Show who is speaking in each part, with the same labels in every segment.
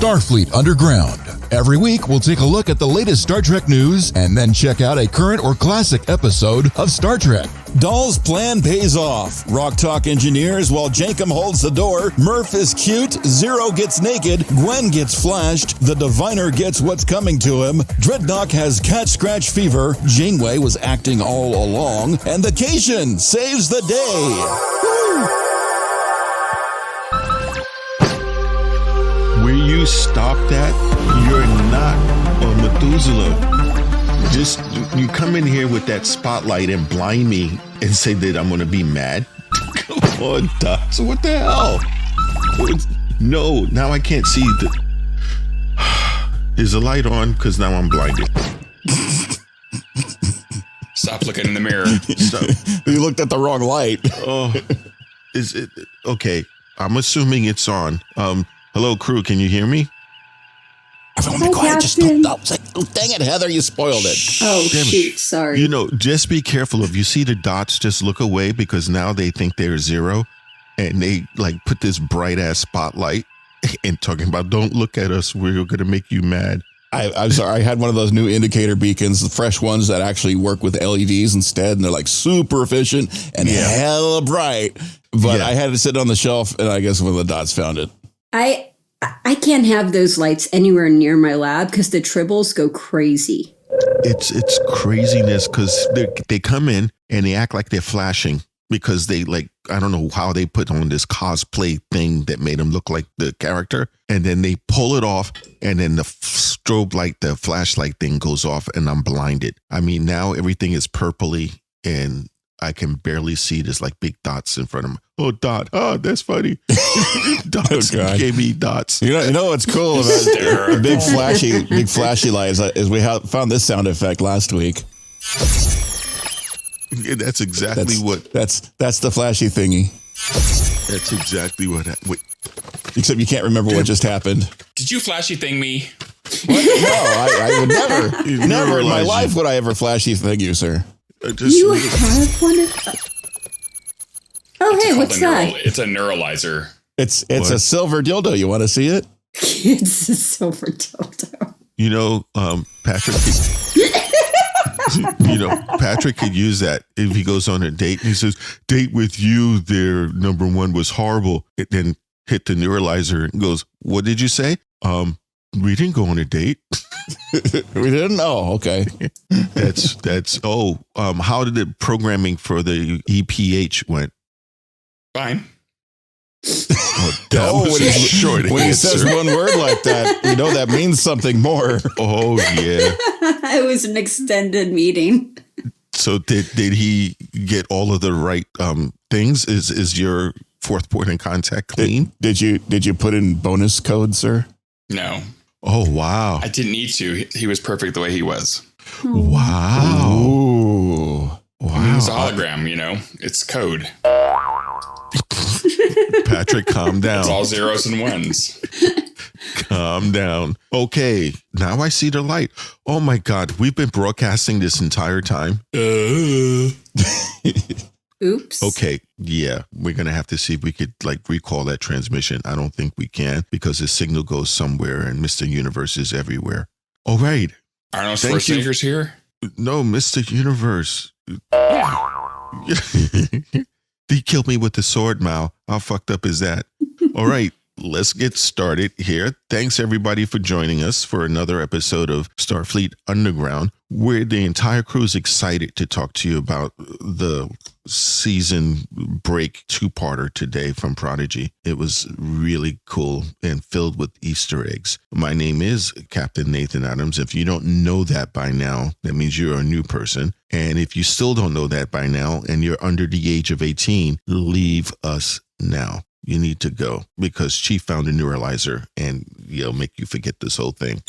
Speaker 1: Starfleet Underground. Every week, we'll take a look at the latest Star Trek news and then check out a current or classic episode of Star Trek.
Speaker 2: Dal's plan pays off. Rok-Tahk engineers while Jankom holds the door. Murf is cute. Zero gets naked. Gwyn gets flashed. The Diviner gets what's coming to him. Drednok has cat scratch fever. Janeway was acting all along. And the Caitian saves the day.
Speaker 3: Where you stopped at, you're not a Methuselah. Just, you come in here with that spotlight and blind me and say that I'm going to be mad? Come on, Dots. What the hell? No, now I can't see the... Is the light on? Because now I'm blinded.
Speaker 4: Stop looking in the mirror.
Speaker 2: Stop. You looked at the wrong light.
Speaker 3: Oh, is it... Okay, I'm assuming it's on. Hello, crew, can you hear me?
Speaker 2: Everyone be quiet. Just don't. Dang it, Heather, you spoiled it.
Speaker 5: Oh, shoot, sorry.
Speaker 3: You know, just be careful. If you see the dots, just look away because now they think they're zero and they like put this bright ass spotlight and talking about, don't look at us. We're going to make you mad.
Speaker 2: I'm sorry. I had one of those new indicator beacons, the fresh ones that actually work with LEDs instead. And they're like super efficient and hella bright. But I had to sit on the shelf and I guess one of the dots found it.
Speaker 5: I can't have those lights anywhere near my lab because the Tribbles go crazy.
Speaker 3: It's craziness because they come in and they act like they're flashing because they like, I don't know how they put on this cosplay thing that made them look like the character. And then they pull it off and then the strobe light, the flashlight thing goes off and I'm blinded. I mean, now everything is purpley and I can barely see. There's like big dots in front of me. Oh, Dot. Oh, that's funny. Dots gave me dots.
Speaker 2: You know what's cool about the big flashy lights is we found this sound effect last week.
Speaker 3: Yeah, that's exactly
Speaker 2: that's the flashy thingy.
Speaker 3: That's exactly what. Wait.
Speaker 2: Except you can't remember what just happened.
Speaker 4: Did you flashy thing me?
Speaker 2: What? No, I would never in my life would I ever flashy thing you, sir.
Speaker 5: You have one of... Oh, hey, what's that?
Speaker 4: It's a neuralizer.
Speaker 2: It's a silver dildo. You want to see it?
Speaker 5: It's a silver dildo.
Speaker 3: You know, Patrick Patrick could use that if he goes on a date and he says, date with you, their number one was horrible. It then hit the neuralizer and goes, what did you say? We didn't go on a date.
Speaker 2: We didn't? Oh, okay.
Speaker 3: How did the programming for the EPH went?
Speaker 4: Fine.
Speaker 2: When he says one word like that, you know that means something more.
Speaker 3: Oh, yeah.
Speaker 5: It was an extended meeting.
Speaker 3: So did he get all of the right things? Is your fourth point in contact clean?
Speaker 2: Did you put in bonus code, sir?
Speaker 4: No.
Speaker 3: Oh, wow.
Speaker 4: I didn't need to. He was perfect the way he was.
Speaker 3: Wow.
Speaker 2: Ooh.
Speaker 3: Wow.
Speaker 4: It's a hologram, you know. It's code.
Speaker 3: Patrick, calm down.
Speaker 4: It's all zeros and ones.
Speaker 3: Calm down. Okay, now I see the light. Oh my God, we've been broadcasting this entire time.
Speaker 5: Oops.
Speaker 3: Okay, yeah, we're going to have to see if we could recall that transmission. I don't think we can because the signal goes somewhere and Mr. Universe is everywhere. All right.
Speaker 4: Are no Schwarzeneggers here?
Speaker 3: No, Mr. Universe. He killed me with the sword, Mal. How fucked up is that? All right, let's get started here. Thanks, everybody, for joining us for another episode of Starfleet Underground, where the entire crew is excited to talk to you about the season break two-parter today from Prodigy. It was really cool and filled with Easter eggs. My name is Captain Nathan Adams. If you don't know that by now, that means you're a new person. And if you still don't know that by now and you're under the age of 18, leave us now. You need to go because Chief found a neuralizer and he'll make you forget this whole thing.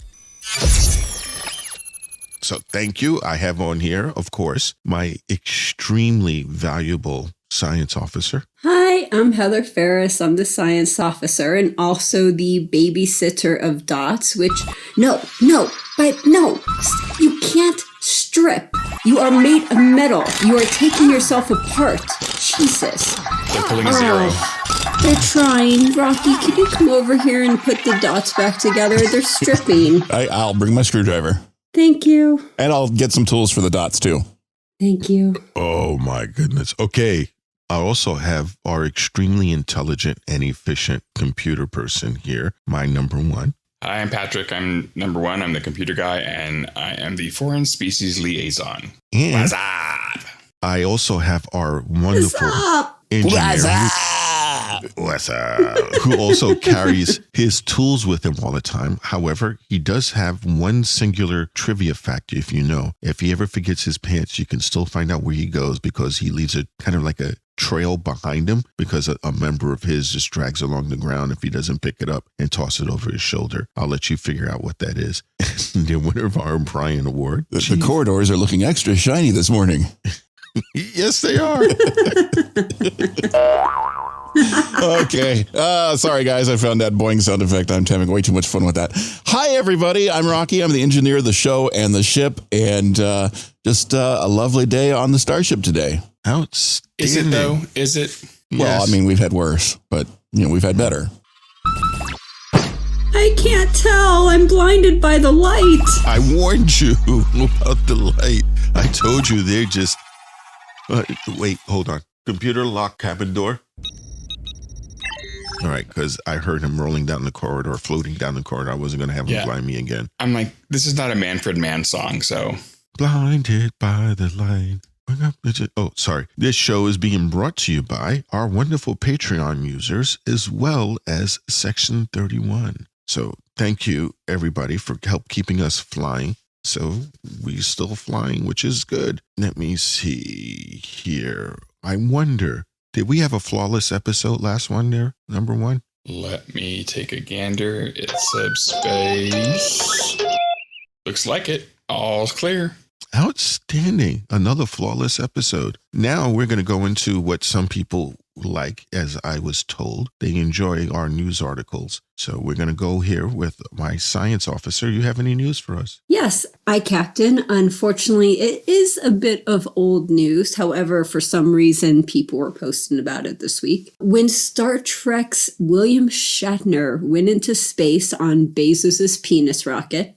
Speaker 3: So thank you. I have on here, of course, my extremely valuable science officer.
Speaker 5: Hi, I'm Heather Ferris. I'm the science officer and also the babysitter of Dots, which, no, you can't strip. You are made of metal. You are taking yourself apart. Jesus.
Speaker 4: They're pulling a zero.
Speaker 5: They're trying. Rocky, can you come over here and put the dots back together? They're stripping.
Speaker 2: I'll bring my screwdriver.
Speaker 5: Thank you.
Speaker 2: And I'll get some tools for the dots, too.
Speaker 5: Thank you.
Speaker 3: Oh, my goodness. Okay. I also have our extremely intelligent and efficient computer person here, my number one.
Speaker 4: Hi, I'm Patrick. I'm number one. I'm the computer guy, and I am the foreign species liaison.
Speaker 3: And
Speaker 4: What's up?
Speaker 3: I also have our wonderful engineer. What's up? Who also carries his tools with him all the time. However, he does have one singular trivia fact, if you know. If he ever forgets his pants, you can still find out where he goes because he leaves a kind of like a trail behind him because a member of his just drags along the ground if he doesn't pick it up and toss it over his shoulder. I'll let you figure out what that is. The winner of our O'Brien Award.
Speaker 2: The corridors are looking extra shiny this morning.
Speaker 3: Yes, they are.
Speaker 2: Okay. Sorry, guys. I found that boing sound effect. I'm having way too much fun with that. Hi, everybody. I'm Rocky. I'm the engineer of the show and the ship. And just a lovely day on the starship today.
Speaker 3: Outstanding.
Speaker 4: Is it, though? Is it?
Speaker 2: Well, I mean, we've had worse, but, we've had better.
Speaker 5: I can't tell. I'm blinded by the light.
Speaker 3: I warned you about the light. I told you they're just... wait, hold on. Computer lock cabin door. All right, because I heard him rolling down the corridor, floating down the corridor. I wasn't going to have him blind me again.
Speaker 4: I'm like, this is not a Manfred Mann song, so...
Speaker 3: Blinded by the light. Oh, sorry. This show is being brought to you by our wonderful Patreon users as well as Section 31. So thank you, everybody, for help keeping us flying. So we're still flying, which is good. Let me see here. I wonder, did we have a flawless episode last one there? Number one?
Speaker 4: Let me take a gander. It said space. Looks like it. All's clear.
Speaker 3: Outstanding. Another flawless episode. Now we're going to go into what some people like, as I was told. They enjoy our news articles. So we're going to go here with my science officer. You have any news for us?
Speaker 5: Yes, Captain. Unfortunately, it is a bit of old news. However, for some reason, people were posting about it this week. When Star Trek's William Shatner went into space on Bezos's penis rocket,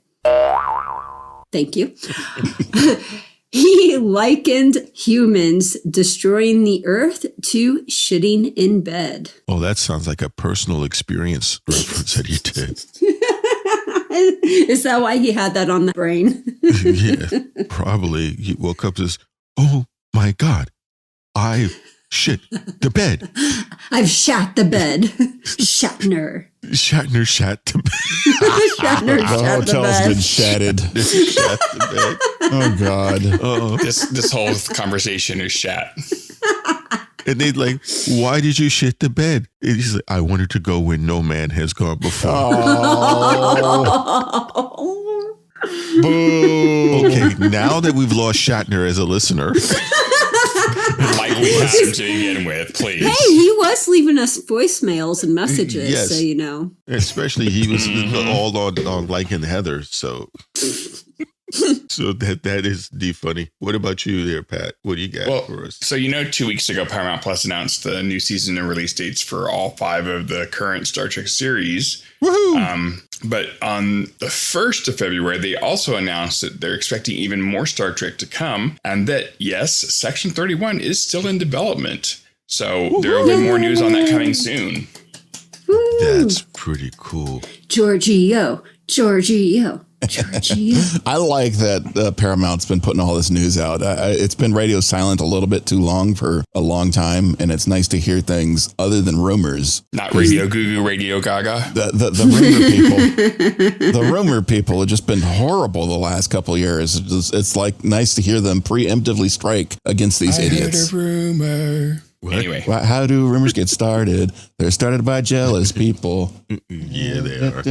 Speaker 5: thank you. He likened humans destroying the Earth to shitting in bed.
Speaker 3: Oh, that sounds like a personal experience reference that he did.
Speaker 5: Is that why he had that on the brain?
Speaker 3: Yeah, probably. He woke up and says, oh my God, I shit the bed.
Speaker 5: I've shat the bed. Shatner.
Speaker 3: Shatner shat the bed.
Speaker 5: Shatner shat the
Speaker 2: hotel's
Speaker 5: bed.
Speaker 2: been shatted.
Speaker 3: Shat the bed.
Speaker 2: Oh, God.
Speaker 3: Oh.
Speaker 4: This whole conversation is shat.
Speaker 3: And they'd like, why did you shit the bed? And he's like, I wanted to go where no man has gone before.
Speaker 2: Oh. Boo.
Speaker 3: Okay, now that we've lost Shatner as a listener.
Speaker 4: Like we had him to begin with, please.
Speaker 5: Hey, he was leaving us voicemails and messages,
Speaker 3: Yes.
Speaker 5: so you know.
Speaker 3: Especially he was all on liking Heather, so that is funny. What about you there, Pat? What do you got for us?
Speaker 4: So 2 weeks ago, Paramount Plus announced the new season and release dates for all 5 of the current Star Trek series.
Speaker 3: Woohoo!
Speaker 4: But on the 1st of February, they also announced that they're expecting even more Star Trek to come, and that, yes, Section 31 is still in development. So there will be more news on that coming soon.
Speaker 5: Woo.
Speaker 3: That's pretty cool.
Speaker 5: Giorgio.
Speaker 2: I like that Paramount's been putting all this news out. It's been radio silent a little bit too long for a long time, and it's nice to hear things other than rumors.
Speaker 4: Not Radio Goo, Radio Gaga.
Speaker 2: The rumor people have just been horrible the last couple of years. It's like nice to hear them preemptively strike against these idiots.
Speaker 4: I heard a rumor.
Speaker 3: What?
Speaker 4: Anyway.
Speaker 2: How do rumors get started? They're started by jealous people.
Speaker 3: Yeah, they are.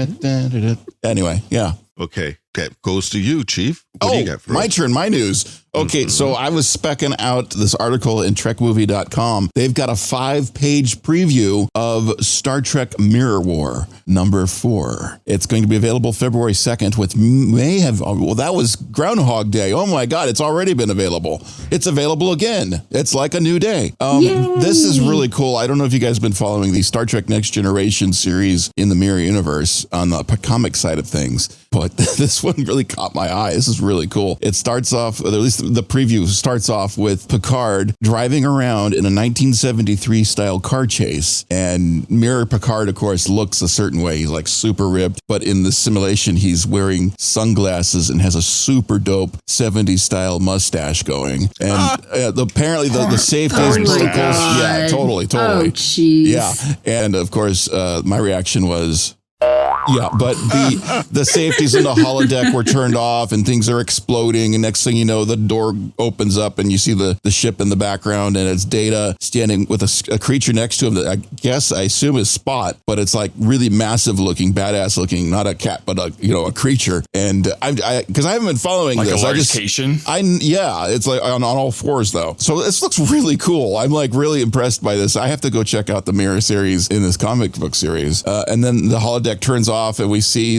Speaker 2: Anyway, yeah.
Speaker 3: Okay. that goes to you, Chief. What do you got for
Speaker 2: my
Speaker 3: us?
Speaker 2: turn, my news. Okay, so I was specking out this article in TrekMovie.com. They've got a 5-page preview of Star Trek Mirror War #4. It's going to be available February 2nd, which may have, well, that was Groundhog Day. Oh my God, it's already been available. It's available again. It's like a new day. This is really cool. I don't know if you guys have been following the Star Trek Next Generation series in the Mirror Universe on the comic side of things, but this one really caught my eye. This is really cool. It starts off, at least the preview starts off with Picard driving around in a 1973 style car chase, and Mirror Picard, of course, looks a certain way. He's like super ripped, but in the simulation, he's wearing sunglasses and has a super dope 70s style mustache going. And apparently the safety is
Speaker 5: my God.
Speaker 2: Yeah, totally.
Speaker 5: Oh, jeez.
Speaker 2: Yeah. And of course, my reaction was, yeah, but the safeties in the holodeck were turned off and things are exploding. And next thing you know, the door opens up and you see the ship in the background, and it's Data standing with a creature next to him that I assume is Spot, but it's like really massive looking, badass looking, not a cat, but a creature. And because I haven't been following
Speaker 4: like
Speaker 2: this.
Speaker 4: a large Caitian?
Speaker 2: It's like on all fours though. So this looks really cool. I'm like really impressed by this. I have to go check out the Mirror series in this comic book series. And then the holodeck turns off and we see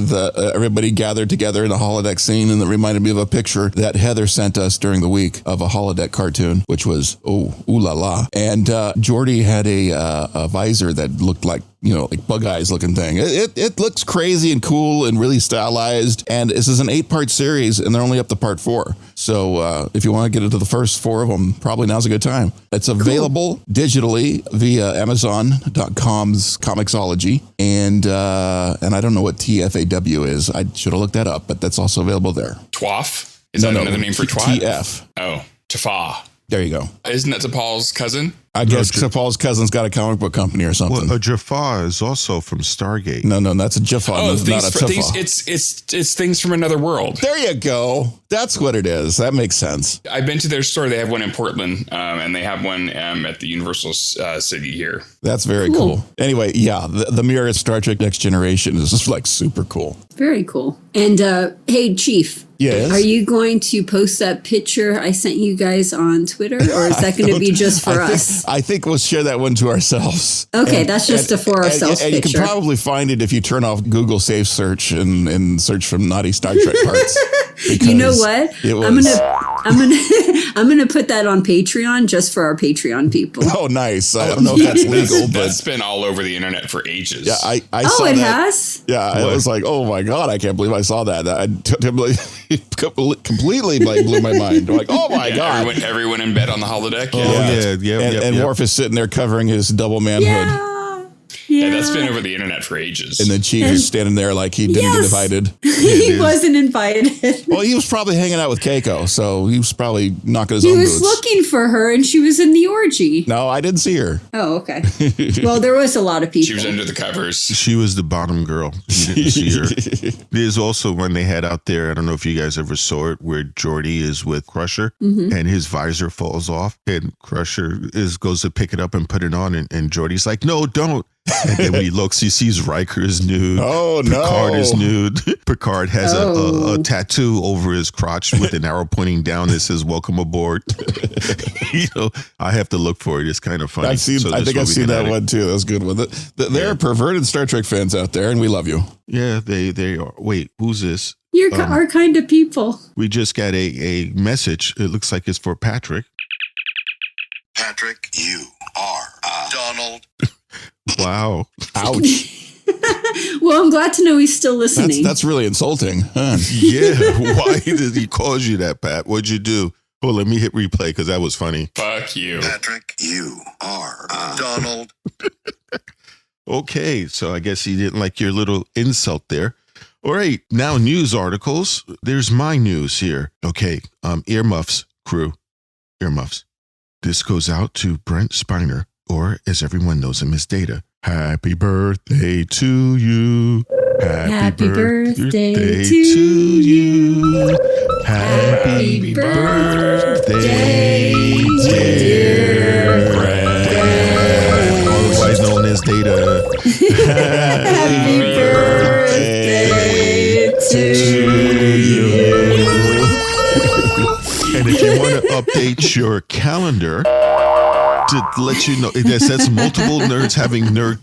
Speaker 2: everybody gathered together in a holodeck scene, and it reminded me of a picture that Heather sent us during the week of a holodeck cartoon, which was ooh la la. And Geordi had a visor that looked like like bug eyes looking thing. It looks crazy and cool and really stylized. And this is an 8-part series, and they're only up to part 4. So if you want to get into the first 4 of them, probably now's a good time. It's available digitally via Amazon.com's Comixology. And I don't know what TFAW is. I should have looked that up, but that's also available there.
Speaker 4: TWAF? Is that another name for twat?
Speaker 2: TF.
Speaker 4: Oh, Tafa.
Speaker 2: There you go.
Speaker 4: Isn't that T'Pol's cousin?
Speaker 2: I guess Paul's cousin's got a comic book company or something.
Speaker 3: Well, a Jafar is also from Stargate.
Speaker 2: No, that's a Jafar, not a Tifa.
Speaker 4: It's things from another world.
Speaker 2: There you go. That's what it is. That makes sense.
Speaker 4: I've been to their store. They have one in Portland, and they have one at the Universal City here.
Speaker 2: That's very cool. Anyway, yeah, the Mirror Star Trek Next Generation is just like super cool.
Speaker 5: Very cool. And hey, Chief.
Speaker 2: Yes?
Speaker 5: Are you going to post that picture I sent you guys on Twitter, or is that going to be just for us?
Speaker 2: I think we'll share that one to ourselves.
Speaker 5: Okay, that's just a for ourselves
Speaker 2: and
Speaker 5: picture.
Speaker 2: you can probably find it if you turn off Google Safe Search and search from naughty Star Trek parts.
Speaker 5: You know what? I'm gonna put that on Patreon just for our Patreon people.
Speaker 2: Oh, nice. I don't know if that's legal, but
Speaker 4: that's been all over the internet for ages.
Speaker 2: Yeah, I saw
Speaker 5: it
Speaker 2: that.
Speaker 5: Has?
Speaker 2: Yeah, I was like, oh my God, I can't believe I saw that. Completely blew my mind. I'm like, oh my God.
Speaker 4: Everyone in bed on the holodeck.
Speaker 2: And Murf is sitting there covering his double manhood.
Speaker 5: Yeah,
Speaker 4: that's been over the internet for ages.
Speaker 2: And the Chief is standing there like he didn't get invited.
Speaker 5: He wasn't invited.
Speaker 2: Well, he was probably hanging out with Keiko, so he was probably knocking his own boots.
Speaker 5: He was looking for her, and she was in the orgy.
Speaker 2: No, I didn't see her.
Speaker 5: Oh, okay. Well, there was a lot of people.
Speaker 4: She was under the covers.
Speaker 3: She was the bottom girl. You didn't see her. There's also one they had out there, I don't know if you guys ever saw it, where Geordi is with Crusher, and his visor falls off, and Crusher goes to pick it up and put it on, and Geordi's like, no, don't. And then when he looks, he sees Riker is nude.
Speaker 2: Oh, no.
Speaker 3: Picard is nude. Picard has a tattoo over his crotch with an arrow pointing down that says, welcome aboard. I have to look for it. It's kind of funny.
Speaker 2: I think I've seen that one too. That's a good one. There are perverted Star Trek fans out there, and we love you.
Speaker 3: Yeah, they are. Wait, who's this?
Speaker 5: You're our kind of people.
Speaker 3: We just got a message. It looks like it's for Patrick.
Speaker 6: Patrick, you are Donald.
Speaker 3: Wow.
Speaker 2: Ouch.
Speaker 5: Well, I'm glad to know he's still listening.
Speaker 2: That's really insulting. Huh?
Speaker 3: Yeah. Why did he call you that, Pat? What'd you do? Oh, let me hit replay because that was funny.
Speaker 4: Fuck you.
Speaker 6: Patrick, you are Donald.
Speaker 3: Okay. So I guess he didn't like your little insult there. All right. Now news articles. There's my news here. Okay. Earmuffs crew. Earmuffs. This goes out to Brent Spiner, or as everyone knows him as Data. Happy birthday to you.
Speaker 5: Happy birthday to
Speaker 3: you. Happy birthday, dear Brent. Otherwise known as Data.
Speaker 5: Happy birthday to
Speaker 3: update your calendar to let you know it says multiple nerds having nerd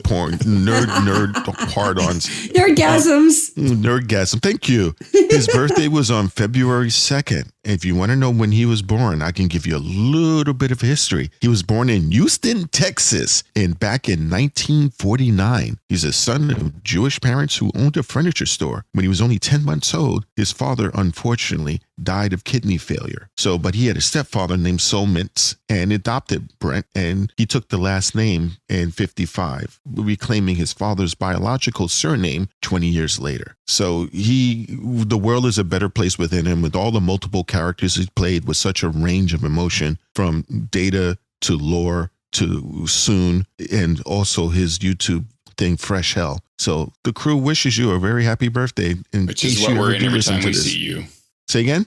Speaker 3: hard-ons.
Speaker 5: Nerdgasms.
Speaker 3: Nerdgasm. Thank you. His birthday was on February 2nd. If you want to know when he was born, I can give you a little bit of history. He was born in Houston, Texas, back in 1949. He's a son of Jewish parents who owned a furniture store. When he was only 10 months old, his father, unfortunately, died of kidney failure. But he had a stepfather named Mintz and adopted Brent, and he took the last name in 55, reclaiming his father's biological surname 20 years later. So the world is a better place within him with all the multiple characters he played with such a range of emotion, from Data to Lore to Soon, and also his YouTube thing, Fresh Hell. So the crew wishes you a very happy birthday.
Speaker 4: Which is what we're in every time we see you.
Speaker 3: Say again?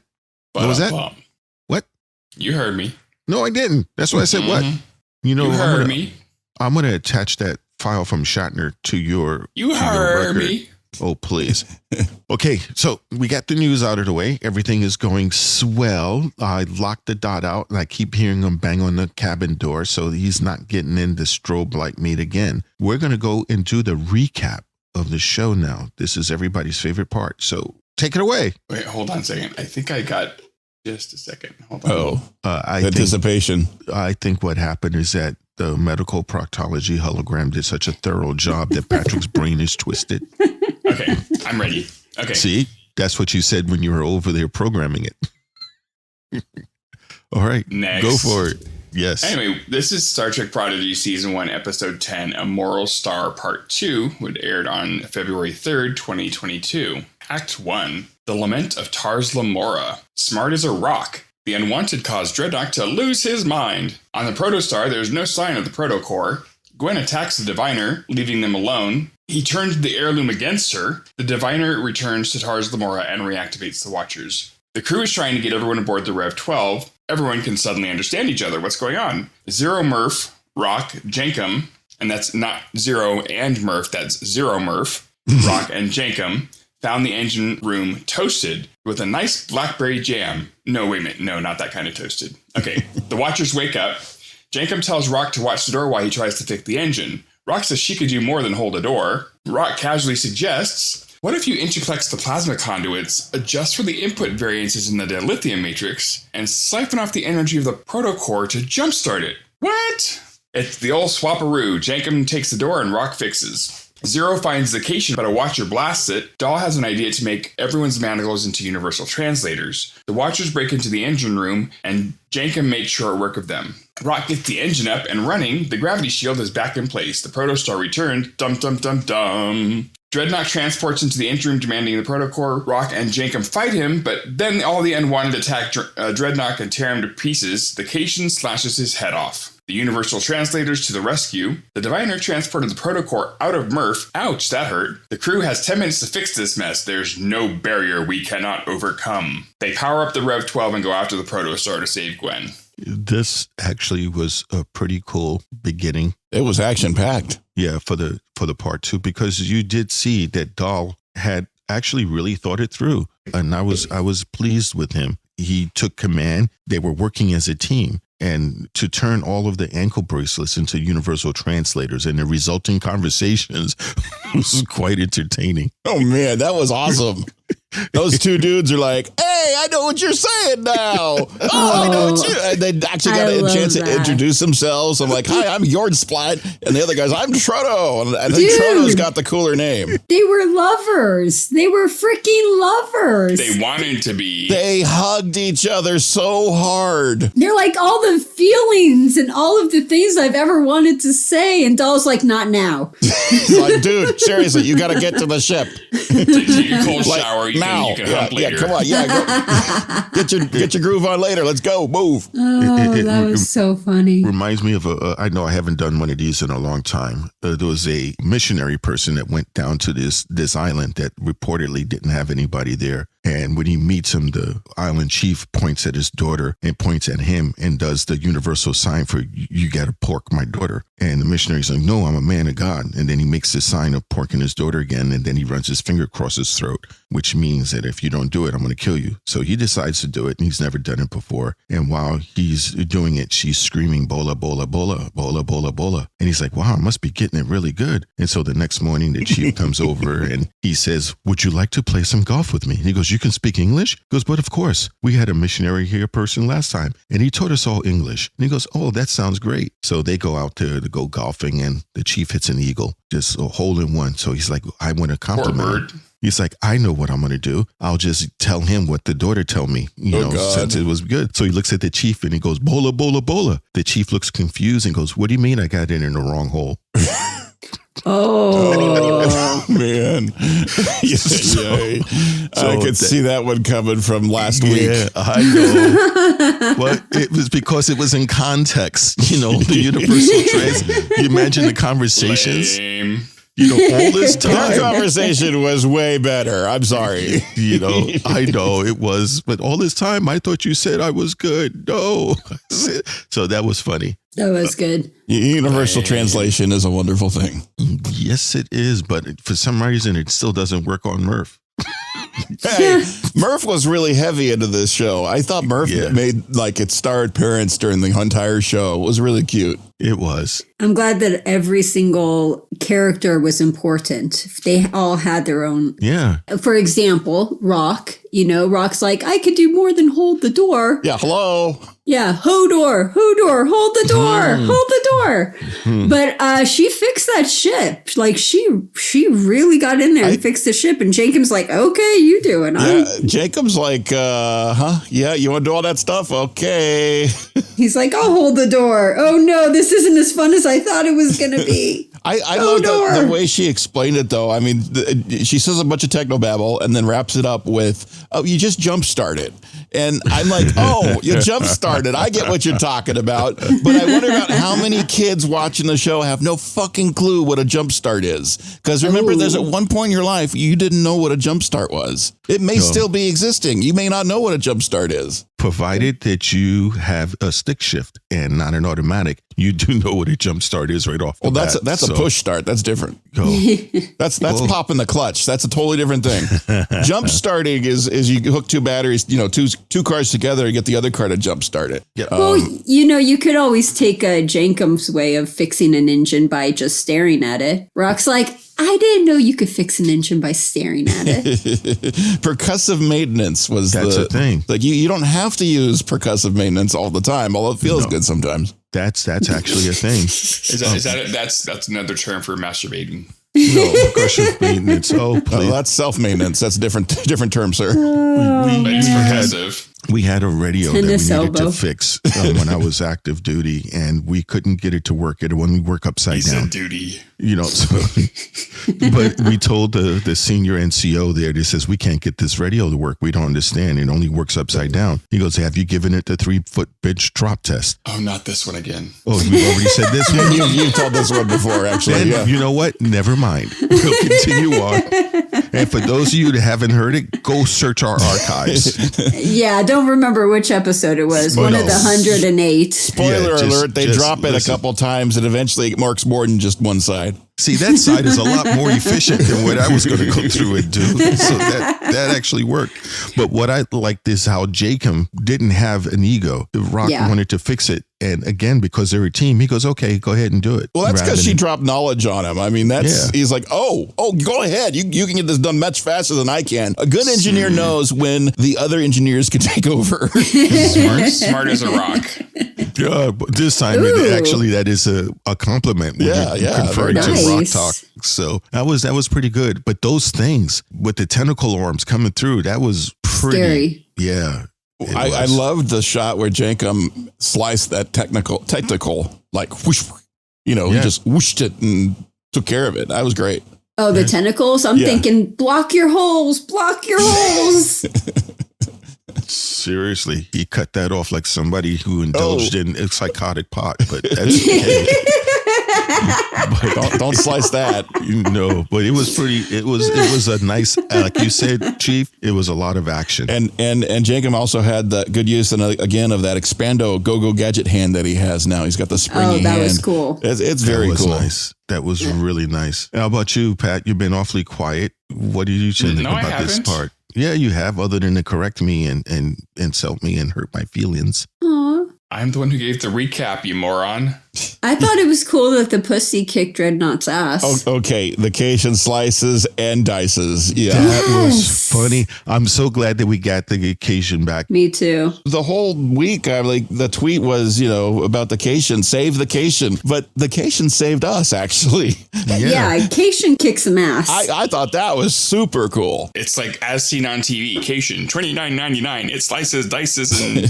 Speaker 3: What was that? What?
Speaker 4: You heard me.
Speaker 3: No, I didn't. That's why I said what? You
Speaker 4: heard me.
Speaker 3: I'm going to attach that file from Shatner to your
Speaker 4: You heard me.
Speaker 3: Oh, please. Okay, so we got the news out of the way. Everything is going swell. I locked the dot out, and I keep hearing him bang on the cabin door, so he's not getting in the strobe like me again. We're going to go and do the recap of the show now. This is everybody's favorite part, so take it away.
Speaker 4: Wait, hold on a second. I think I got just a second. Hold on.
Speaker 2: Anticipation.
Speaker 3: I think what happened is that the medical proctology hologram did such a thorough job that Patrick's brain is twisted.
Speaker 4: Okay, I'm ready. Okay.
Speaker 3: See, that's what you said when you were over there programming it. All right,
Speaker 4: next.
Speaker 3: Go for it. Yes.
Speaker 4: Anyway, this is Star Trek Prodigy Season 1, Episode 10, A Moral Star Part 2, which aired on February 3rd, 2022. Act 1, The Lament of Tars Lamora. Smart as a rock. The unwanted caused Drednok to lose his mind. On the protostar, there's no sign of the protocore. Gwyn attacks the diviner, leaving them alone. He turns the heirloom against her. The diviner returns to Tars Lamora and reactivates the Watchers. The crew is trying to get everyone aboard the Rev 12. Everyone can suddenly understand each other. What's going on? Zero Murf, Rok, Jankom, and that's not Zero and Murf, that's Zero Murf, Rok and Jankom, found the engine room toasted with a nice blackberry jam. No, wait a minute. No, not that kind of toasted. Okay, the Watchers wake up. Jankom tells Rok to watch the door while he tries to fix the engine. Rok says she could do more than hold a door. Rok casually suggests, what if you interplex the plasma conduits, adjust for the input variances in the dilithium matrix, and siphon off the energy of the protocore to jumpstart it? What? It's the old swaparoo. Jankom takes the door and Rok fixes. Zero finds the Caitian, but a Watcher blasts it. Dal has an idea to make everyone's manacles into universal translators. The Watchers break into the engine room, and Jankom makes short work of them. Rok gets the engine up and running. The gravity shield is back in place. The protostar returned. Dum dum dum dum. Drednok transports into the engine room demanding the protocore. Rok and Jankom fight him, but then all the unwanted attack Drednok and tear him to pieces. The Caitian slashes his head off. The Universal Translators to the rescue. The diviner transported the protocore out of Murf. Ouch, that hurt. The crew has 10 minutes to fix this mess. There's no barrier we cannot overcome. They power up the Rev 12 and go after the protostar to save Gwyn.
Speaker 3: This actually was a pretty cool beginning.
Speaker 2: It was action-packed.
Speaker 3: Yeah, for the part 2, because you did see that Dal had actually really thought it through. And I was pleased with him. He took command. They were working as a team. And to turn all of the ankle bracelets into universal translators and the resulting conversations was quite entertaining.
Speaker 2: Oh, man, that was awesome. Those two dudes are like, hey, I know what you're saying now. I know what you... And they actually got a chance to introduce themselves. I'm like, hi, I'm Jord Splat. And the other guy's, I'm Troto. And I think Troto's got the cooler name.
Speaker 5: They were lovers. They were freaking lovers.
Speaker 4: They wanted to be.
Speaker 2: They hugged each other so hard.
Speaker 5: They're like all the feelings and all of the things I've ever wanted to say. And Dal's like, not now.
Speaker 2: He's like, dude, seriously, you got to get to the ship.
Speaker 4: Take a cold shower. You can hump later.
Speaker 2: Yeah, come on. Go. Get your groove on later. Let's go. Move.
Speaker 5: Oh, that was so funny.
Speaker 3: Reminds me of I know I haven't done one of these in a long time. There was a missionary person that went down to this island that reportedly didn't have anybody there. And when he meets him, the island chief points at his daughter and points at him and does the universal sign for, you got to pork my daughter. And the missionary's like, no, I'm a man of God. And then he makes the sign of porking his daughter again. And then he runs his finger across his throat, which means that if you don't do it, I'm going to kill you. So he decides to do it, and he's never done it before. And while he's doing it, she's screaming, bola, bola, bola, bola, bola, bola. And he's like, wow, I must be getting it really good. And so the next morning, the chief comes over and he says, would you like to play some golf with me? And he goes, you can speak English? He goes, but of course, we had a missionary here person last time, and he taught us all English. And he goes, oh, that sounds great. So they go out there to go golfing, and the chief hits an eagle, just a hole in one. So he's like, I want to compliment him. He's like, I know what I'm going to do. I'll just tell him what the daughter told me, since it was good. So he looks at the chief and he goes, bola, bola, bola. The chief looks confused and goes, what do you mean I got it in the wrong hole?
Speaker 2: Oh, man. I could see that one coming from last week.
Speaker 3: Yeah, I know. But it was because it was in context, the universal trace. You imagine the conversations.
Speaker 4: Lame.
Speaker 3: All this time.
Speaker 2: Our conversation was way better. I'm sorry.
Speaker 3: I know it was, but all this time I thought you said I was good. No. So that was funny.
Speaker 5: That was good.
Speaker 2: Universal translation is a wonderful thing.
Speaker 3: Yes, it is. But for some reason, it still doesn't work on Murf.
Speaker 2: Hey, Murf was really heavy into this show. I thought Murf made its star appearance during the entire show. It was really cute.
Speaker 3: It was.
Speaker 5: I'm glad that every single character was important. They all had their own.
Speaker 3: Yeah.
Speaker 5: For example, Rok. Rok's like, I could do more than hold the door.
Speaker 2: Yeah, hello.
Speaker 5: Yeah, Hodor, hold the door, hold the door. But she fixed that ship. Like she really got in there and fixed the ship. And Jankom's like, okay, you do it.
Speaker 2: Jankom's like, yeah, you want to do all that stuff? Okay.
Speaker 5: He's like, I'll hold the door. Oh no, this isn't as fun as I thought it was going to be.
Speaker 2: I love the way she explained it, though. I mean, she says a bunch of technobabble and then wraps it up with, oh, you just jump started. And I'm like, oh, you jump started. I get what you're talking about. But I wonder about how many kids watching the show have no fucking clue what a jump start is. Because remember, there's at one point in your life, you didn't know what a jump start was. It may still be existing. You may not know what a jump start is.
Speaker 3: Provided that you have a stick shift and not an automatic, you do know what a jump start is right off the bat.
Speaker 2: That's a push start. That's different. That's popping the clutch. That's a totally different thing. Jump starting is you hook two batteries, two cars together and get the other car to jump start it.
Speaker 3: Yeah.
Speaker 5: Well, you could always take Jankom's way of fixing an engine by just staring at it. Rok's like, I didn't know you could fix an engine by staring at it.
Speaker 2: Percussive maintenance was
Speaker 3: that's a thing.
Speaker 2: Like you don't have to use percussive maintenance all the time, although it feels good sometimes.
Speaker 3: That's actually a thing.
Speaker 4: That's another term for masturbating.
Speaker 3: No, percussive maintenance. Oh, please.
Speaker 2: That's self-maintenance. That's a different term, sir.
Speaker 4: It's percussive.
Speaker 3: We had a radio that we needed to fix when I was active duty, and we couldn't get it to work. It wouldn't work upside down.
Speaker 4: He's duty.
Speaker 3: But we told the senior NCO there, he says, we can't get this radio to work. We don't understand. It only works upside down. He goes, have you given it the 3-foot bench drop test?
Speaker 4: Oh, not this one again.
Speaker 3: Oh, we've already said this one?
Speaker 2: You've told this one before, actually.
Speaker 3: Then, you know what? Never mind. We'll continue on. And for those of you that haven't heard it, go search our archives.
Speaker 5: Yeah, don't remember which episode it was. One of the 108.
Speaker 2: Spoiler alert, they drop it a couple times and eventually it marks more than just one side.
Speaker 3: See, that side is a lot more efficient than what I was going to go through and do. So that actually worked. But what I liked is how Jankom didn't have an ego. Rok wanted to fix it. And again, because they're a team, he goes, okay, go ahead and do it.
Speaker 2: Well, that's because she dropped knowledge on him. I mean, he's like, oh, go ahead. You can get this done much faster than I can. A good engineer knows when the other engineers can take over.
Speaker 4: Smart as a rock.
Speaker 3: Yeah, but this time, that is a compliment when you're conferring to Rok-Tahk. So that was pretty good. But those things with the tentacle arms coming through, that was pretty
Speaker 5: scary.
Speaker 3: Yeah.
Speaker 2: I loved the shot where Jankom sliced that technical, like whoosh, he just whooshed it and took care of it. That was great.
Speaker 5: Oh, the tentacles? I'm thinking, block your holes.
Speaker 3: Seriously, he cut that off like somebody who indulged in a psychotic pot, but that's okay.
Speaker 2: Don't slice that.
Speaker 3: No, but it was pretty. It was a nice, like you said, Chief. It was a lot of action.
Speaker 2: And Jankom also had the good use again of that Expando Go-Go gadget hand that he has now. He's got the springy hand.
Speaker 5: Oh, that was cool.
Speaker 2: It's very cool.
Speaker 3: Nice. That was really nice. How about you, Pat? You've been awfully quiet. What did you think about this part? Yeah, you have, other than to correct me and insult me and hurt my feelings.
Speaker 5: Aw.
Speaker 4: I'm the one who gave the recap, you moron.
Speaker 5: I thought it was cool that the pussy kicked Drednok's ass.
Speaker 2: Oh, okay, the Caitian slices and dices. Yeah.
Speaker 3: That was funny. I'm so glad that we got the Caitian back.
Speaker 5: Me too.
Speaker 2: The whole week, the tweet was, about the Caitian, save the Caitian. But the Caitian saved us, actually.
Speaker 5: Yeah, Caitian kicks some ass.
Speaker 2: I thought that was super cool.
Speaker 4: It's like as seen on TV, Caitian, $29.99. It slices, dices, and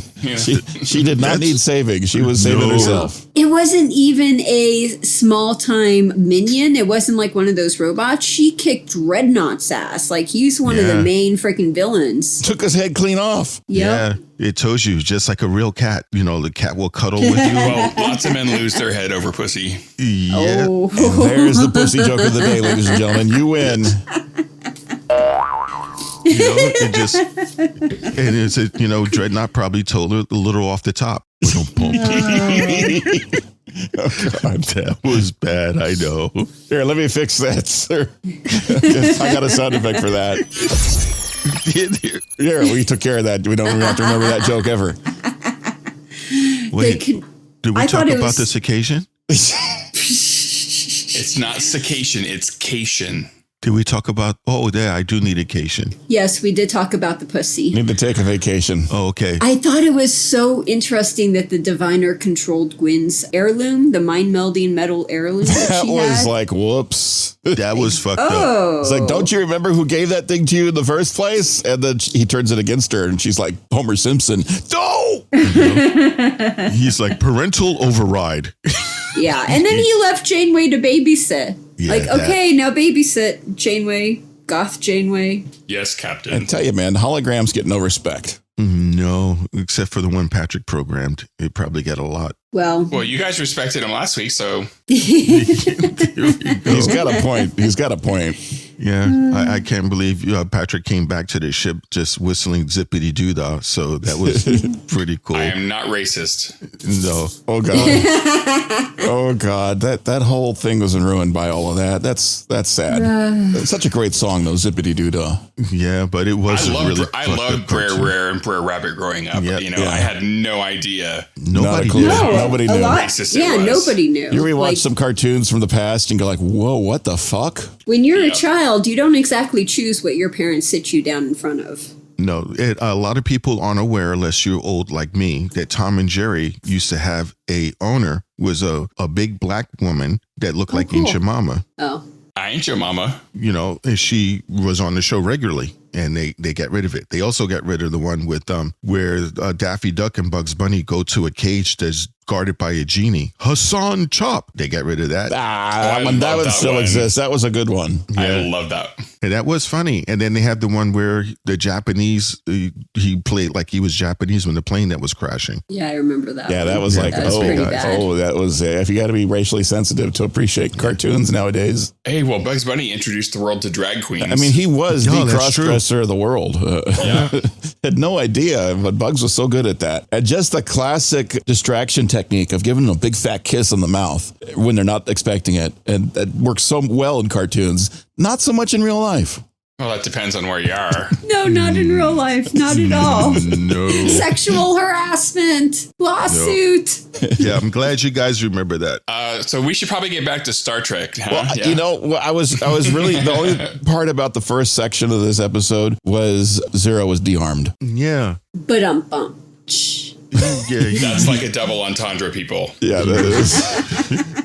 Speaker 2: She did not need saving. She was saving herself.
Speaker 5: It wasn't even a small-time minion. It wasn't like one of those robots. She kicked Drednok's ass. Like, he's one of the main freaking villains.
Speaker 2: Took his head clean off.
Speaker 3: Yep. Yeah, it tells you, just like a real cat. The cat will cuddle with you.
Speaker 4: Well, lots of men lose their head over pussy.
Speaker 3: Yeah.
Speaker 5: Oh.
Speaker 2: And there's the pussy joke of the day, ladies and gentlemen. You win.
Speaker 3: It just, and it's, Drednok probably told her a little off the top. Oh, God, that was bad. I know.
Speaker 2: Here, let me fix that, sir. I got a sound effect for that. Here, we took care of that. We don't even have to remember that joke ever.
Speaker 3: Wait, did we talk about this occasion?
Speaker 4: It's not Caitian, it's Caitian.
Speaker 3: Did we talk about, I do need a Caitian.
Speaker 5: Yes, we did talk about the pussy.
Speaker 2: Need to take a vacation.
Speaker 3: Oh, okay.
Speaker 5: I thought it was so interesting that the diviner controlled Gwyn's heirloom, the mind-melding metal heirloom that she
Speaker 2: was
Speaker 5: had.
Speaker 2: like, whoops.
Speaker 3: That was fucked up.
Speaker 2: It's like, don't you remember who gave that thing to you in the first place? And then he turns it against her and she's like, Homer Simpson. No!
Speaker 3: He's like, parental override.
Speaker 5: Yeah, and then he left Janeway to babysit.
Speaker 3: Yeah,
Speaker 5: now babysit, Janeway, goth Janeway.
Speaker 4: Yes, Captain.
Speaker 2: I tell you, man, holograms get no respect.
Speaker 3: No, except for the one Patrick programmed. It probably got a lot.
Speaker 5: Well,
Speaker 4: you guys respected him last week, so.
Speaker 2: He's got a point. He's got a point.
Speaker 3: Yeah, I can't believe Patrick came back to the ship just whistling zippity doo dah. So that was pretty cool.
Speaker 4: I am not racist.
Speaker 3: No.
Speaker 2: Oh God. Oh God. That whole thing was ruined by all of that. That's sad. It's such a great song though, zippity doo dah.
Speaker 3: Yeah, but it was
Speaker 4: I loved Brer Rare and Brer Rabbit growing up.
Speaker 3: Yeah,
Speaker 4: I had no idea.
Speaker 3: Nobody
Speaker 2: knew.
Speaker 3: did.
Speaker 2: Nobody knew.
Speaker 4: Racist it was.
Speaker 5: Nobody knew.
Speaker 2: You rewatch some cartoons from the past and go like, whoa, what the fuck?
Speaker 5: When you're a child, you don't exactly choose what your parents sit you down in front of.
Speaker 3: No, a lot of people aren't aware, unless you're old like me, that Tom and Jerry used to have a owner, was a big black woman that looked like
Speaker 5: cool.
Speaker 3: Ain't Your Mama.
Speaker 5: Oh.
Speaker 4: I ain't your mama.
Speaker 3: And she was on the show regularly. And they got rid of it. They also got rid of the one with where Daffy Duck and Bugs Bunny go to a cage that's guarded by a genie. Hassan Chop. They got rid of that.
Speaker 2: That one still exists. That was a good one.
Speaker 3: Yeah.
Speaker 4: I love that.
Speaker 3: And that was funny. And then they had the one where the Japanese, he played like he was Japanese when the plane that was crashing.
Speaker 5: Yeah, I remember that.
Speaker 2: Yeah, that was like,
Speaker 5: that was pretty bad.
Speaker 2: that was, if you got to be racially sensitive to appreciate cartoons nowadays.
Speaker 4: Hey, well, Bugs Bunny introduced the world to drag queens.
Speaker 2: I mean, he was the
Speaker 3: that's true.
Speaker 2: cross-dresser of the world. Had no idea, but Bugs was so good at that. And just the classic distraction technique of giving them a big fat kiss on the mouth when they're not expecting it. And that works so well in cartoons, not so much in real life.
Speaker 4: Well, that depends on where you are.
Speaker 5: No, not in real life. Not at all.
Speaker 3: No.
Speaker 5: Sexual harassment. Lawsuit.
Speaker 3: Yeah, I'm glad you guys remember that.
Speaker 4: So we should probably get back to Star Trek. Huh?
Speaker 2: Well,
Speaker 4: Yeah.
Speaker 2: I was really, the only part about the first section of this episode was Zero was de-armed.
Speaker 3: Yeah.
Speaker 5: But
Speaker 3: Yeah.
Speaker 4: That's like a double entendre, people.
Speaker 2: Yeah, that is.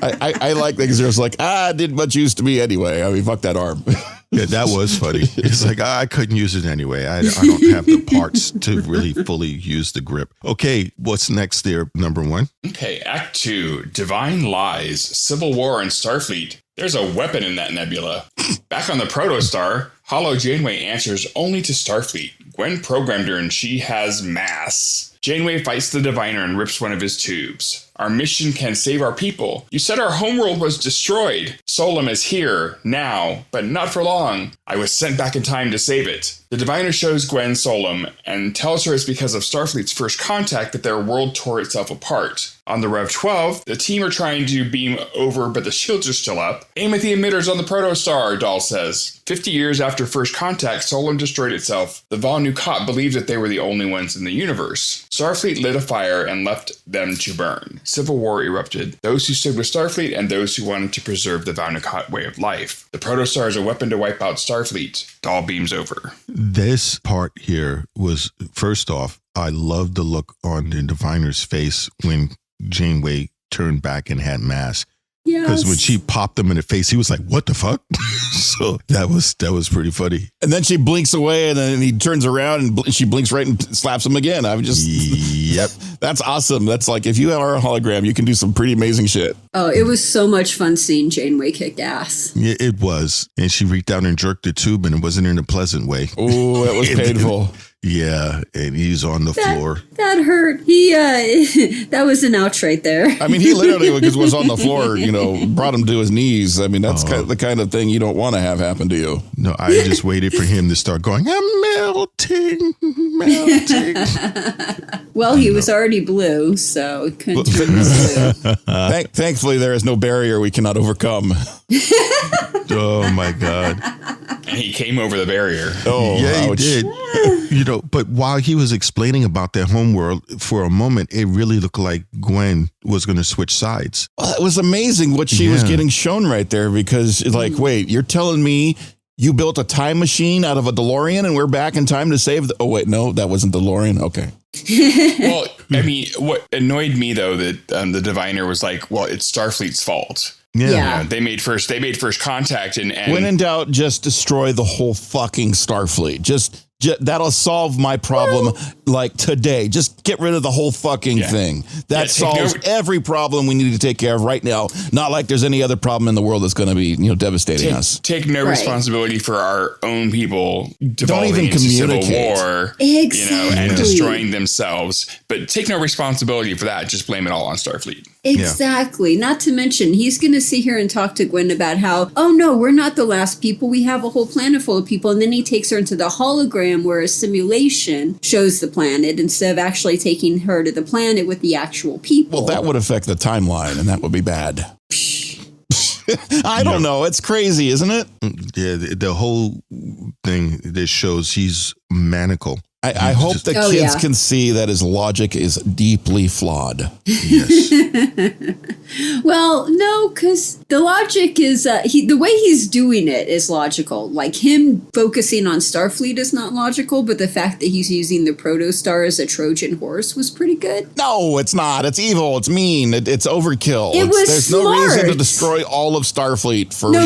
Speaker 2: I like that Zero's like, didn't much use to me anyway. I mean, fuck that arm.
Speaker 3: Yeah, that was funny. It's like, I couldn't use it anyway. I don't have the parts to really fully use the grip. Okay, what's next there, number one?
Speaker 4: Okay, Act 2, Divine Lies, Civil War and Starfleet. There's a weapon in that nebula. Back on the Protostar, Holo Janeway answers only to Starfleet. Gwyn programmed her and she has mass. Janeway fights the diviner and rips one of his tubes. Our mission can save our people. You said our homeworld was destroyed. Solum is here, now, but not for long. I was sent back in time to save it. The Diviner shows Gwyn Solum and tells her it's because of Starfleet's first contact that their world tore itself apart. On the Rev 12, the team are trying to beam over, but the shields are still up. Aim at the emitters on the protostar, Dal says. 50 years after first contact, Solum destroyed itself. The Vau-N'Akat believed that they were the only ones in the universe. Starfleet lit a fire and left them to burn. Civil war erupted. Those who stood with Starfleet and those who wanted to preserve the Vau-N'Akat way of life. The protostar is a weapon to wipe out Starfleet. Dal beams over.
Speaker 3: This part here was, first off, I loved the look on the Diviner's face when Janeway turned back and had mass. Because when she popped him in the face, he was like, what the fuck? So that was pretty funny.
Speaker 2: And then she blinks away and then he turns around and she blinks right and slaps him again. I'm just,
Speaker 3: yep.
Speaker 2: That's awesome. That's like, if you are a hologram, you can do some pretty amazing shit.
Speaker 5: Oh, it was so much fun seeing Janeway kick ass.
Speaker 3: Yeah, it was. And she reached out and jerked the tube and it wasn't in a pleasant way.
Speaker 2: Oh, that was painful.
Speaker 3: Yeah, and he's on the floor.
Speaker 5: That hurt. He, that was an ouch right there.
Speaker 2: I mean, he literally was on the floor, brought him to his knees. I mean, that's the kind of thing you don't want to have happen to you.
Speaker 3: No, I just waited for him to start going, I'm melting.
Speaker 5: Well, he was already blue, so it couldn't turn blue.
Speaker 2: Thankfully, there is no barrier we cannot overcome.
Speaker 3: Oh, my God.
Speaker 4: And he came over the barrier.
Speaker 2: Oh,
Speaker 3: yeah,
Speaker 2: ouch.
Speaker 3: he did. But while he was explaining about their homeworld, for a moment, it really looked like Gwyn was going to switch sides.
Speaker 2: Well, it was amazing what she was getting shown right there because, wait, you're telling me you built a time machine out of a DeLorean and we're back in time to save the... Oh, wait, no, that wasn't DeLorean. Okay.
Speaker 4: Well, I mean, what annoyed me, though, that the Diviner was like, well, it's Starfleet's fault.
Speaker 5: Yeah.
Speaker 4: They made first contact and
Speaker 2: when in doubt, just destroy the whole fucking Starfleet. Just that'll solve my problem today. Just get rid of the whole fucking thing. That solves every problem we need to take care of right now. Not like there's any other problem in the world that's going to be, devastating us.
Speaker 4: Take no responsibility for our own people
Speaker 2: Don't even
Speaker 4: into
Speaker 2: communicate.
Speaker 4: Civil war,
Speaker 5: Exactly.
Speaker 4: and destroying themselves. But take no responsibility for that. Just blame it all on Starfleet.
Speaker 5: Exactly. Yeah. Not to mention, he's going to sit here and talk to Gwyn about how, oh no, we're not the last people. We have a whole planet full of people. And then he takes her into the hologram where a simulation shows the planet instead of actually taking her to the planet with the actual people.
Speaker 2: Well, that would affect the timeline and that would be bad. I don't know. It's crazy, isn't it?
Speaker 3: Yeah, the whole thing that shows he's maniacal.
Speaker 2: I hope the kids can see that his logic is deeply flawed.
Speaker 3: Yes.
Speaker 5: Well, no, because the logic is, the way he's doing it is logical. Like him focusing on Starfleet is not logical, but the fact that he's using the protostar as a Trojan horse was pretty good.
Speaker 2: No, it's not. It's evil. It's mean. It's overkill. There's
Speaker 5: smart.
Speaker 2: no reason to destroy all of Starfleet for your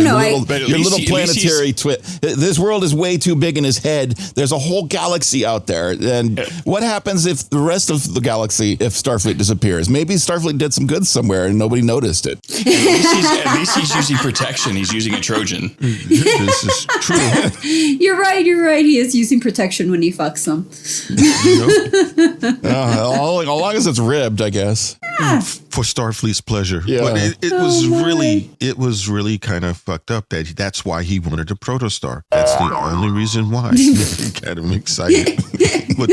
Speaker 2: little planetary twit. This world is way too big in his head. There's a whole galaxy out there. And what happens if the rest of the galaxy, if Starfleet disappears? Maybe Starfleet did some good somewhere and nobody noticed it.
Speaker 4: At least he's using protection. He's using a Trojan.
Speaker 3: This is true.
Speaker 5: You're right. He is using protection when he fucks them.
Speaker 2: As long as it's ribbed, I guess.
Speaker 3: For Starfleet's pleasure.
Speaker 2: Yeah.
Speaker 3: But it was really kind of fucked up that's why he wanted a protostar. That's the only reason why. He got him excited. But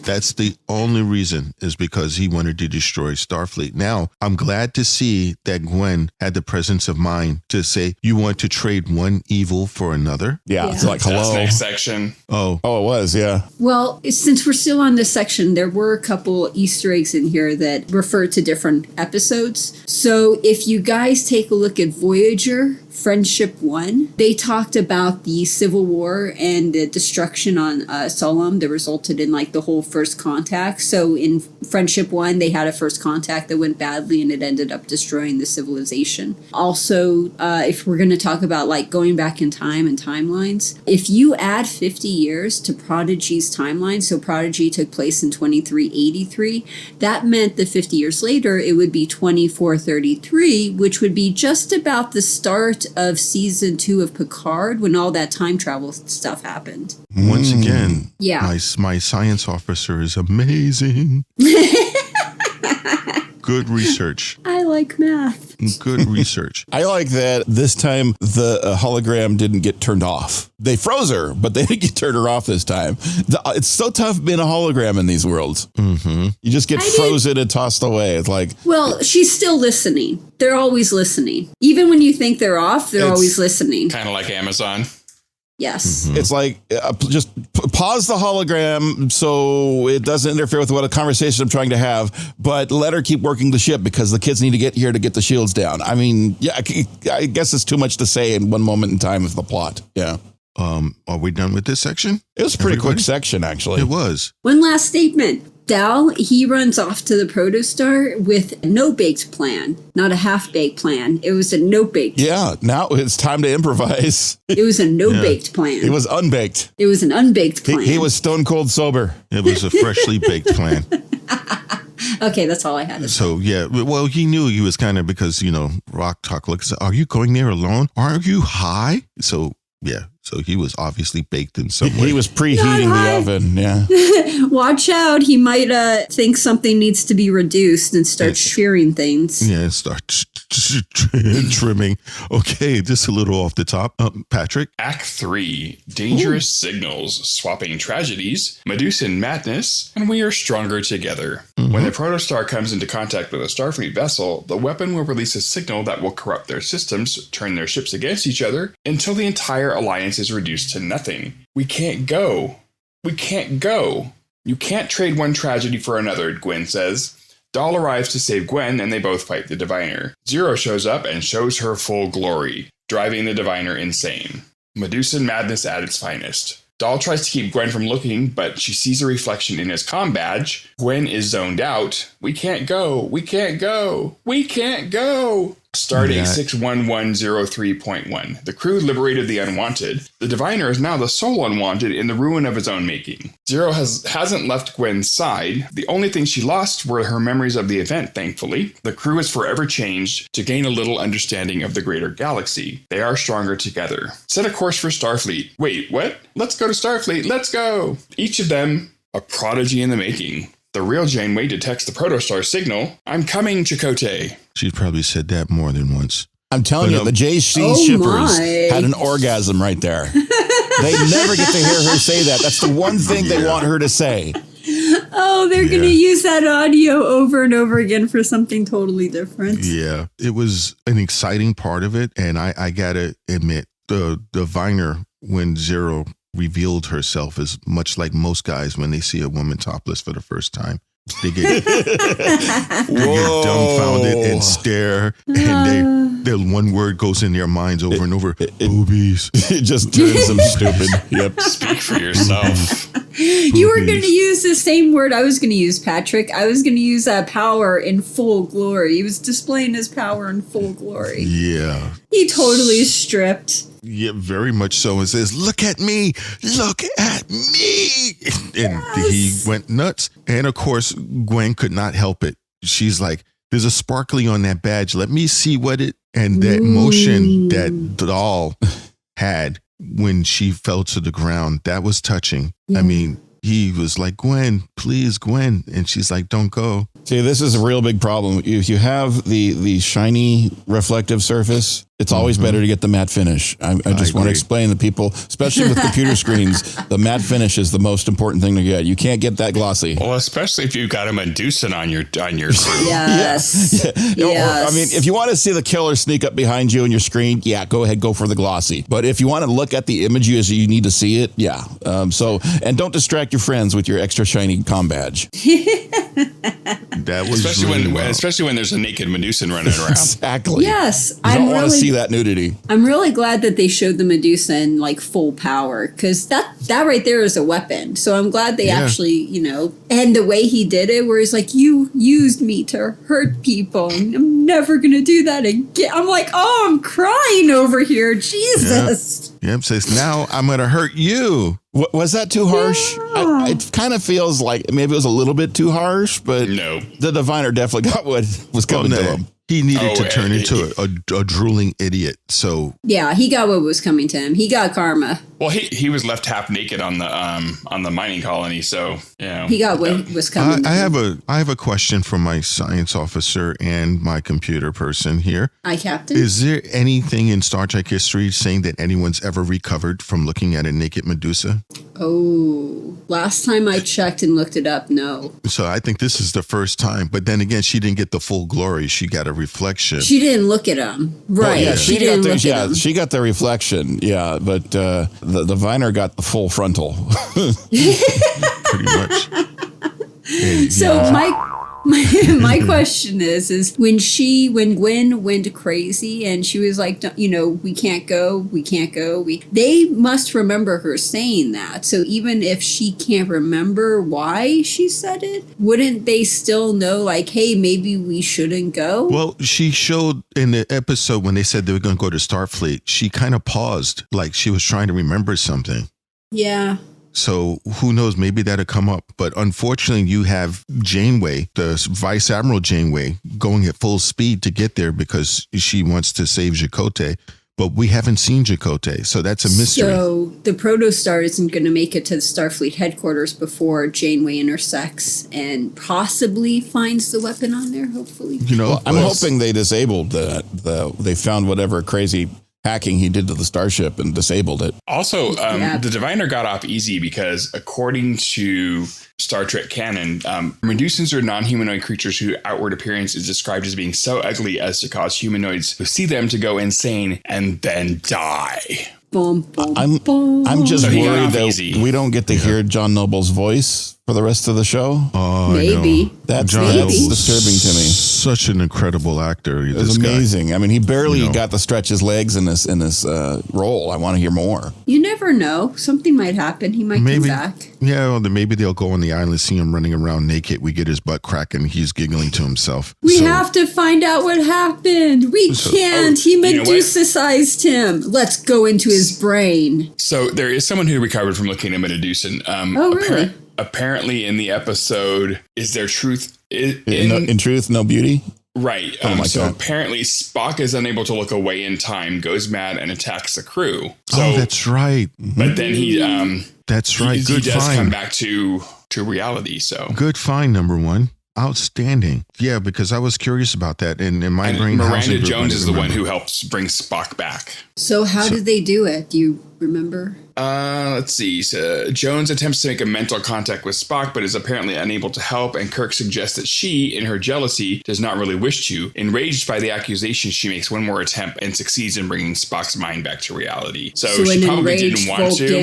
Speaker 3: that's the only reason, is because he wanted to destroy Starfleet. Now, I'm glad to see that Gwyn had the presence of mind to say, you want to trade one evil for another?
Speaker 2: Yeah. It's like, hello.
Speaker 4: That's next section.
Speaker 2: Oh, it was, yeah.
Speaker 5: Well, since we're still on this section, there were a couple Easter eggs in here that refer to different episodes. So if you guys take a look at Voyager, Friendship 1, they talked about the Civil War and the destruction on Solum that resulted in the whole first contact. So in Friendship 1, they had a first contact that went badly and it ended up destroying the civilization. Also, if we're going to talk about going back in time and timelines, if you add 50 years to Prodigy's timeline, so Prodigy took place in 2383, that meant that 50 years later, it would be 2433, which would be just about the start of season 2 of Picard when all that time travel stuff happened.
Speaker 3: Once again,
Speaker 5: yeah,
Speaker 3: my science officer is amazing. Good research.
Speaker 5: I like math.
Speaker 3: Good research.
Speaker 2: I like that this time the hologram didn't get turned off. They froze her, but they didn't get turned her off this time. It's so tough being a hologram in these worlds. Mm-hmm. You just get frozen and tossed away. It's like...
Speaker 5: Well, she's still listening. They're always listening. Even when you think they're off, they're always listening.
Speaker 4: Kind of like Amazon.
Speaker 5: Yes.
Speaker 2: It's like, just pause the hologram so it doesn't interfere with what a conversation I'm trying to have, but let her keep working the ship because the kids need to get here to get the shields down. I mean, yeah, I guess it's too much to say in one moment in time of the plot. Yeah.
Speaker 3: Are we done with this section?
Speaker 2: It was a pretty quick section, actually.
Speaker 3: It was.
Speaker 5: One last statement. Dal, he runs off to the protostar with a no-baked plan, not a half-baked plan. It was a no-baked.
Speaker 2: Yeah, now it's time to improvise.
Speaker 5: It was a no-baked plan.
Speaker 2: It was unbaked.
Speaker 5: It was an unbaked plan.
Speaker 2: He was stone cold sober.
Speaker 3: It was a freshly baked plan.
Speaker 5: Okay, that's all I had.
Speaker 3: So, yeah, well, he knew he was kind of because, Rok-Tahk looks, are you going there alone? Aren't you high? So, yeah. So he was obviously baked in some way.
Speaker 2: He was preheating the oven, yeah.
Speaker 5: Watch out. He might think something needs to be reduced and start shearing things.
Speaker 3: Yeah, start trimming. Okay, just a little off the top. Patrick?
Speaker 4: Act 3, Dangerous Signals, Swapping Tragedies, Medusan Madness, and We Are Stronger Together. When the protostar comes into contact with a Starfleet vessel, the weapon will release a signal that will corrupt their systems, turn their ships against each other, until the entire alliance is reduced to nothing. We can't go. We can't go. You can't trade one tragedy for another, Gwyn says. Dal arrives to save Gwyn, and they both fight the Diviner. Zero shows up and shows her full glory, driving the Diviner insane. Medusan Madness at its finest. Dal tries to keep Gwyn from looking, but she sees a reflection in his comm badge. Gwyn is zoned out. We can't go. We can't go. We can't go. Stardate 61103.1. The crew liberated the unwanted. The Diviner is now the sole unwanted in the ruin of his own making. Zero hasn't left Gwyn's side. The only thing she lost were her memories of the event, thankfully. The crew is forever changed to gain a little understanding of the greater galaxy. They are stronger together. Set a course for Starfleet. Wait, what? Let's go to Starfleet. Let's go. Each of them a prodigy in the making. The real Janeway detects the protostar signal. I'm coming, Chakotay.
Speaker 3: She's probably said that more than once.
Speaker 2: I'm telling you, the JC shippers had an orgasm right there. They never get to hear her say that. That's the one thing they want her to say.
Speaker 5: Oh, they're going to use that audio over and over again for something totally different.
Speaker 3: Yeah, it was an exciting part of it. And I got to admit, the Diviner, when Zero revealed herself, is much like most guys when they see a woman topless for the first time. They get, dumbfounded and stare, and their one word goes in their minds over and over. Boobies.
Speaker 2: It just turns them stupid. Yep.
Speaker 4: Speak for yourself.
Speaker 5: You were going to use the same word I was going to use, Patrick. I was going to use power in full glory. He was displaying his power in full glory.
Speaker 3: Yeah.
Speaker 5: He totally stripped.
Speaker 3: Yeah, very much so. It says, look at me, look at me. And he went nuts. And of course, Gwyn could not help it. She's like, there's a sparkly on that badge. Let me see what it, and that motion that Dal had when she fell to the ground, that was touching. Yeah. I mean, he was like, Gwyn, please, Gwyn. And she's like, don't go.
Speaker 2: See, this is a real big problem. If you have the shiny reflective surface, it's always better to get the matte finish. I just want to explain to people, especially with computer screens, the matte finish is the most important thing to get. You can't get that glossy.
Speaker 4: Well, especially if you've got a Medusan on your suit.
Speaker 5: Yes.
Speaker 2: Yes. I mean, if you want to see the killer sneak up behind you on your screen, yeah, go ahead, go for the glossy. But if you want to look at the image as you need to see it, yeah. And don't distract your friends with your extra shiny comm badge.
Speaker 3: That was
Speaker 4: especially when there's a naked Medusan running around.
Speaker 2: Exactly.
Speaker 5: Yes,
Speaker 2: I don't want to see that nudity.
Speaker 5: I'm really glad that they showed the Medusan like full power, because that right there is a weapon. So I'm glad they actually, and the way he did it, where he's like, you used me to hurt people. I'm never gonna do that again. I'm like, oh, I'm crying over here. Jesus.
Speaker 3: Yep. Says now I'm gonna hurt you.
Speaker 2: Was that too harsh?
Speaker 5: Yeah.
Speaker 2: It kind of feels like maybe it was a little bit too harsh, but
Speaker 4: no.
Speaker 2: The Diviner definitely got what was coming to him.
Speaker 3: He needed to turn into a drooling idiot. So
Speaker 5: yeah, he got what was coming to him. He got karma.
Speaker 4: Well, he was left half naked on the mining colony, so
Speaker 5: he got what was coming.
Speaker 3: I have a question for my science officer and my computer person here.
Speaker 5: Hi, Captain.
Speaker 3: Is there anything in Star Trek history saying that anyone's ever recovered from looking at a naked Medusa?
Speaker 5: Oh, last time I checked and looked it up, no.
Speaker 3: So I think this is the first time. But then again, she didn't get the full glory. She got a reflection.
Speaker 5: She didn't look at him. Right.
Speaker 2: Yeah,
Speaker 5: she didn't look at him.
Speaker 2: She got the reflection. Yeah, but the diviner got the full frontal.
Speaker 3: Pretty much.
Speaker 5: So my question is when Gwyn went crazy and she was like, we can't go. They must remember her saying that. So even if she can't remember why she said it, wouldn't they still know, like, hey, maybe we shouldn't go?
Speaker 3: Well, she showed in the episode when they said they were going to go to Starfleet, she kind of paused, like she was trying to remember something.
Speaker 5: Yeah.
Speaker 3: So who knows? Maybe that'll come up. But unfortunately, you have Janeway, the Vice Admiral Janeway, going at full speed to get there because she wants to save Chakotay. But we haven't seen Chakotay, so that's a mystery.
Speaker 5: So the Protostar isn't going to make it to the Starfleet headquarters before Janeway intersects and possibly finds the weapon on there, hopefully.
Speaker 2: I'm hoping they disabled they found whatever crazy hacking he did to the starship and disabled it.
Speaker 4: Also, the Diviner got off easy because according to Star Trek Canon, Medusans are non-humanoid creatures whose outward appearance is described as being so ugly as to cause humanoids who see them to go insane and then die.
Speaker 2: I'm just worried that we don't get to hear John Noble's voice for the rest of the show.
Speaker 3: Oh,
Speaker 5: maybe.
Speaker 2: That's disturbing to me.
Speaker 3: Such an incredible actor.
Speaker 2: It's amazing. Guy. I mean, he barely got to stretch his legs in this role. I want to hear more.
Speaker 5: You never know. Something might happen. He might come back.
Speaker 3: Yeah, well, then maybe they'll go on the island, see him running around naked. We get his butt cracking. He's giggling to himself.
Speaker 5: We have to find out what happened. We can't. He Medusa-sized him. Let's go into his brain.
Speaker 4: So there is someone who recovered from looking at Medusan.
Speaker 5: Really?
Speaker 4: Apparently in the episode, is there truth?
Speaker 2: In truth, no beauty?
Speaker 4: Right. So apparently Spock is unable to look away in time, goes mad, and attacks the crew. So,
Speaker 3: that's right.
Speaker 4: But then he...
Speaker 3: that's right.
Speaker 4: He does come back to reality. So
Speaker 3: good find, number one. Outstanding. Yeah, because I was curious about that. And in my brain...
Speaker 4: Miranda Jones is the one who helps bring Spock back.
Speaker 5: So how did they do it? Do you remember?
Speaker 4: Let's see. So Jones attempts to make a mental contact with Spock, but is apparently unable to help. And Kirk suggests that she, in her jealousy, does not really wish to. Enraged by the accusation, she makes one more attempt and succeeds in bringing Spock's mind back to reality. So she probably didn't want to.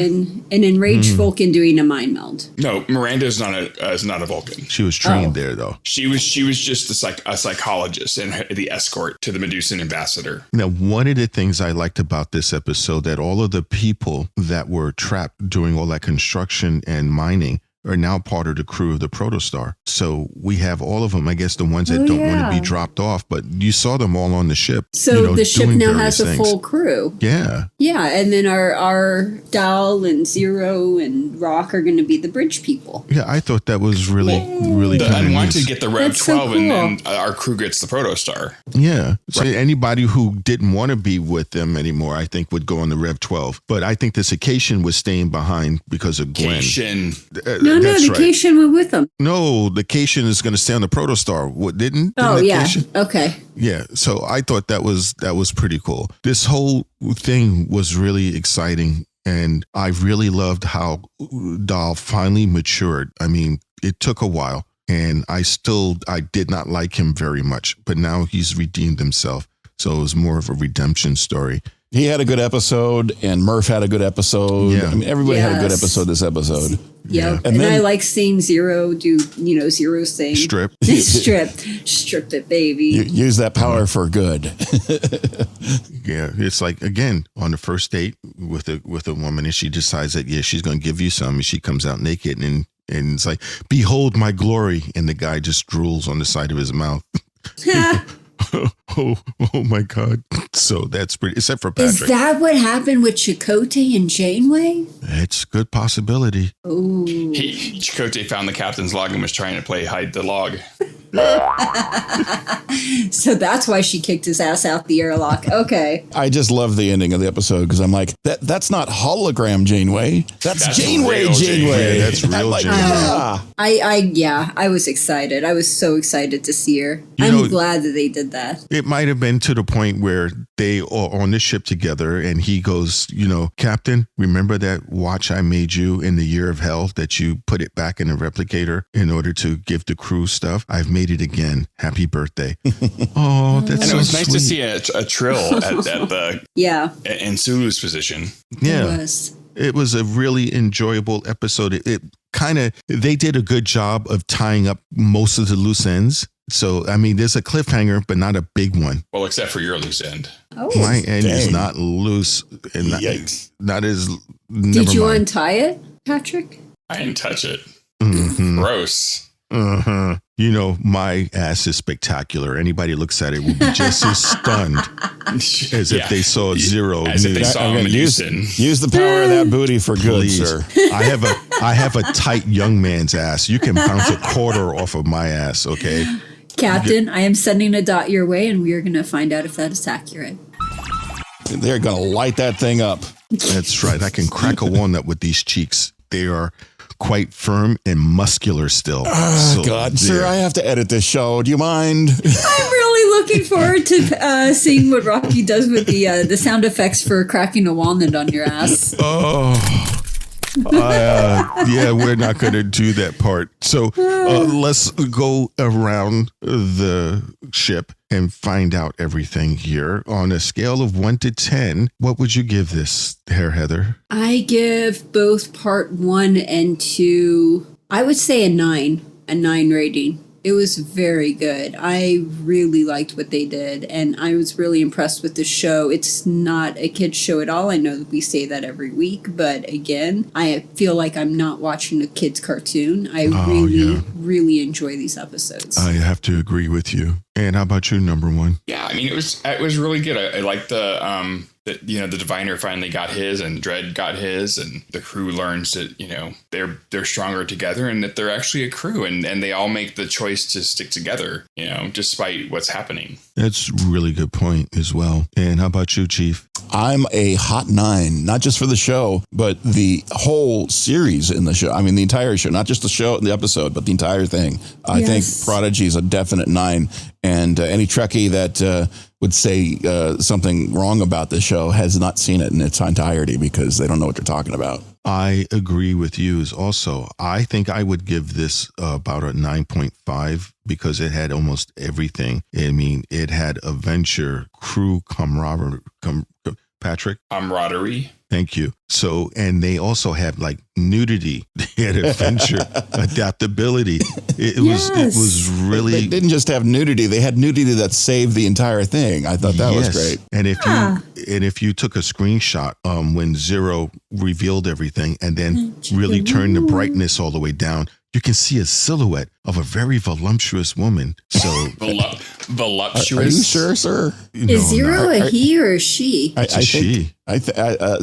Speaker 5: An enraged Vulcan doing a mind meld.
Speaker 4: No, Miranda is not a Vulcan.
Speaker 3: She was trained there, though.
Speaker 4: She was just a psychologist and the escort to the Medusan ambassador.
Speaker 3: Now, one of the things I liked about this episode that all of the people that were trapped doing all that construction and mining are now part of the crew of the Protostar. So we have all of them, I guess the ones that don't want to be dropped off, but you saw them all on the ship.
Speaker 5: So the ship now has a full crew.
Speaker 3: Yeah.
Speaker 5: Yeah, and then our Dal and Zero and Rok are going to be the bridge people.
Speaker 3: Yeah, I thought that was really
Speaker 4: the
Speaker 3: kind of
Speaker 4: unwanted get the Rev 12
Speaker 5: so cool.
Speaker 4: and then our crew gets the Protostar.
Speaker 3: Yeah. So anybody who didn't want to be with them anymore, I think would go on the Rev 12. But I think the Caitian was staying behind because of Gwyn.
Speaker 5: No, the Caitian went with them.
Speaker 3: No, the Caitian is going to stay on the Protostar. What didn't?
Speaker 5: Oh, yeah.
Speaker 3: Caitian?
Speaker 5: Okay.
Speaker 3: Yeah. So I thought that was pretty cool. This whole thing was really exciting. And I really loved how Dal finally matured. I mean, it took a while and I did not like him very much, but now he's redeemed himself. So it was more of a redemption story.
Speaker 2: He had a good episode, and Murf had a good episode. Yeah. I mean, everybody had a good episode this episode.
Speaker 5: Yeah. And then I like seeing Zero do, Zero's thing.
Speaker 3: Strip
Speaker 5: it, baby.
Speaker 2: Use that power for good.
Speaker 3: Yeah. It's like, again, on the first date with a woman, and she decides that, she's going to give you some, and she comes out naked, and it's like, behold my glory. And the guy just drools on the side of his mouth. Oh my God. So that's pretty, except for Patrick.
Speaker 5: Is that what happened with Chakotay and Janeway?
Speaker 3: It's a good possibility.
Speaker 5: Oh.
Speaker 4: Chakotay found the captain's log and was trying to play hide the log.
Speaker 5: So that's why she kicked his ass out the airlock. Okay.
Speaker 2: I just love the ending of the episode because I'm like, that's not hologram Janeway. That's Janeway.
Speaker 3: Yeah, that's real
Speaker 2: like,
Speaker 3: Janeway.
Speaker 5: I was excited. I was so excited to see her. I'm glad that they did that.
Speaker 3: It might have been to the point where they are on the ship together and he goes, Captain, remember that watch I made you in the year of hell that you put it back in the replicator in order to give the crew stuff? I've made it again. Happy birthday. Oh, that's
Speaker 4: and
Speaker 3: so
Speaker 4: it was nice
Speaker 3: sweet.
Speaker 4: to see a Trill at the in Sulu's position.
Speaker 3: Yeah. It was a really enjoyable episode. It kind of, they did a good job of tying up most of the loose ends. So, I mean, there's a cliffhanger, but not a big one.
Speaker 4: Well, except for your loose end.
Speaker 5: Oh,
Speaker 3: my end is not loose. And not as...
Speaker 5: Did you untie it, Patrick?
Speaker 4: I didn't touch it.
Speaker 3: Mm-hmm.
Speaker 4: Gross.
Speaker 3: Uh-huh. My ass is spectacular. Anybody looks at it will be just as stunned as if they saw Zero.
Speaker 4: As if they saw Medusan.
Speaker 2: Use the power of that booty for good, sir.
Speaker 3: I have a tight young man's ass. You can bounce a quarter off of my ass, okay?
Speaker 5: Captain, I am sending a dot your way, and we are going to find out if that is accurate.
Speaker 2: They're going to light that thing up.
Speaker 3: That's right. I can crack a walnut with these cheeks. They are quite firm and muscular still.
Speaker 2: Oh, God, sir, I have to edit this show. Do you mind?
Speaker 5: I'm really looking forward to seeing what Rocky does with the sound effects for cracking a walnut on your ass.
Speaker 3: We're not going to do that part. So let's go around the ship and find out everything here. On a scale of 1 to 10, what would you give this, Heather?
Speaker 5: I give both part 1 and 2, I would say a 9 rating. It was very good. I really liked what they did, and I was really impressed with the show. It's not a kid's show at all. I know that we say that every week, but again, I feel like I'm not watching a kid's cartoon. I really enjoy these episodes.
Speaker 3: I have to agree with you. And how about you, number 1?
Speaker 4: Yeah, I mean, it was really good. I like the diviner finally got his and Dred got his, and the crew learns that, they're stronger together and that they're actually a crew, and they all make the choice to stick together, despite what's happening.
Speaker 3: That's a really good point as well. And how about you, Chief?
Speaker 2: I'm a hot 9, not just for the show, but the whole series in the show. I mean, the entire show, not just the show and the episode, but the entire thing. I think Prodigy is a definite 9. And any Trekkie that would say something wrong about the show has not seen it in its entirety because they don't know what they're talking about.
Speaker 3: I agree with you also. I think I would give this about a 9.5 because it had almost everything. I mean, it had adventure, crew, camaraderie. Patrick?
Speaker 4: Camaraderie.
Speaker 3: Thank you. So, and they also had like nudity, they had adventure, adaptability. It was really.
Speaker 2: They didn't just have nudity; they had nudity that saved the entire thing. I thought that was great.
Speaker 3: And if you took a screenshot when Zero revealed everything, and then really turned the brightness all the way down, you can see a silhouette of a very voluptuous woman. So
Speaker 4: voluptuous.
Speaker 2: Are you sure, sir?
Speaker 5: Is Zero a he or a she?
Speaker 3: It's a she.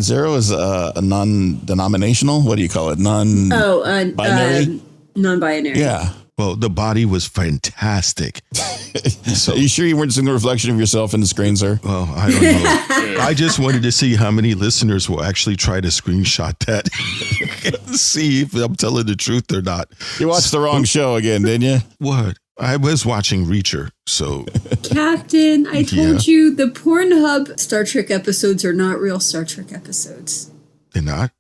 Speaker 2: Zero is a non-denominational. What do you call it? Non-binary.
Speaker 5: Non-binary.
Speaker 2: Yeah.
Speaker 3: Well, the body was fantastic.
Speaker 2: So, are you sure you weren't seeing a reflection of yourself in the screen, sir?
Speaker 3: Well, I don't know. I just wanted to see how many listeners will actually try to screenshot that and see if I'm telling the truth or not.
Speaker 2: You watched the wrong show again, didn't you?
Speaker 3: What? I was watching Reacher, so...
Speaker 5: Captain, I told you the Pornhub Star Trek episodes are not real Star Trek episodes.
Speaker 3: They're not?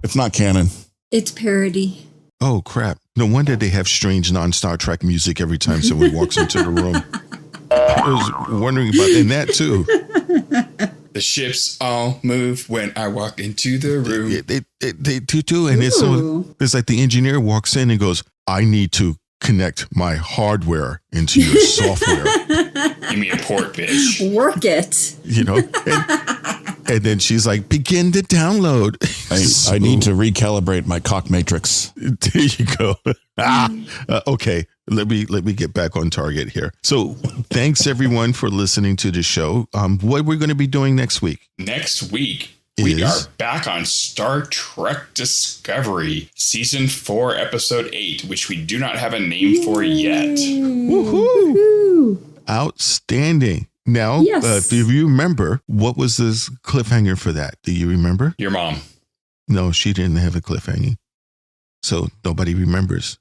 Speaker 2: It's not canon.
Speaker 5: It's parody.
Speaker 3: Oh, crap. No wonder they have strange non-Star Trek music every time someone walks into the room. I was wondering about that too.
Speaker 4: The ships all move when I walk into the room.
Speaker 3: They do too. And it's like the engineer walks in and goes, I need to connect my hardware into your software.
Speaker 4: Give me a port, bitch.
Speaker 5: Work it.
Speaker 3: And then she's like, begin to download.
Speaker 2: I need to recalibrate my cock matrix.
Speaker 3: There you go. Okay. Let me get back on target here. So thanks everyone for listening to the show. What we're going to be doing next week?
Speaker 4: Next week We are back on Star Trek Discovery, Season 4, Episode 8, which we do not have a name for yet.
Speaker 3: Woohoo! Outstanding. Now,
Speaker 5: Yes.
Speaker 3: if you remember, what was this cliffhanger for that? Do you remember?
Speaker 4: Your mom.
Speaker 3: No, she didn't have a cliffhanger. So nobody remembers.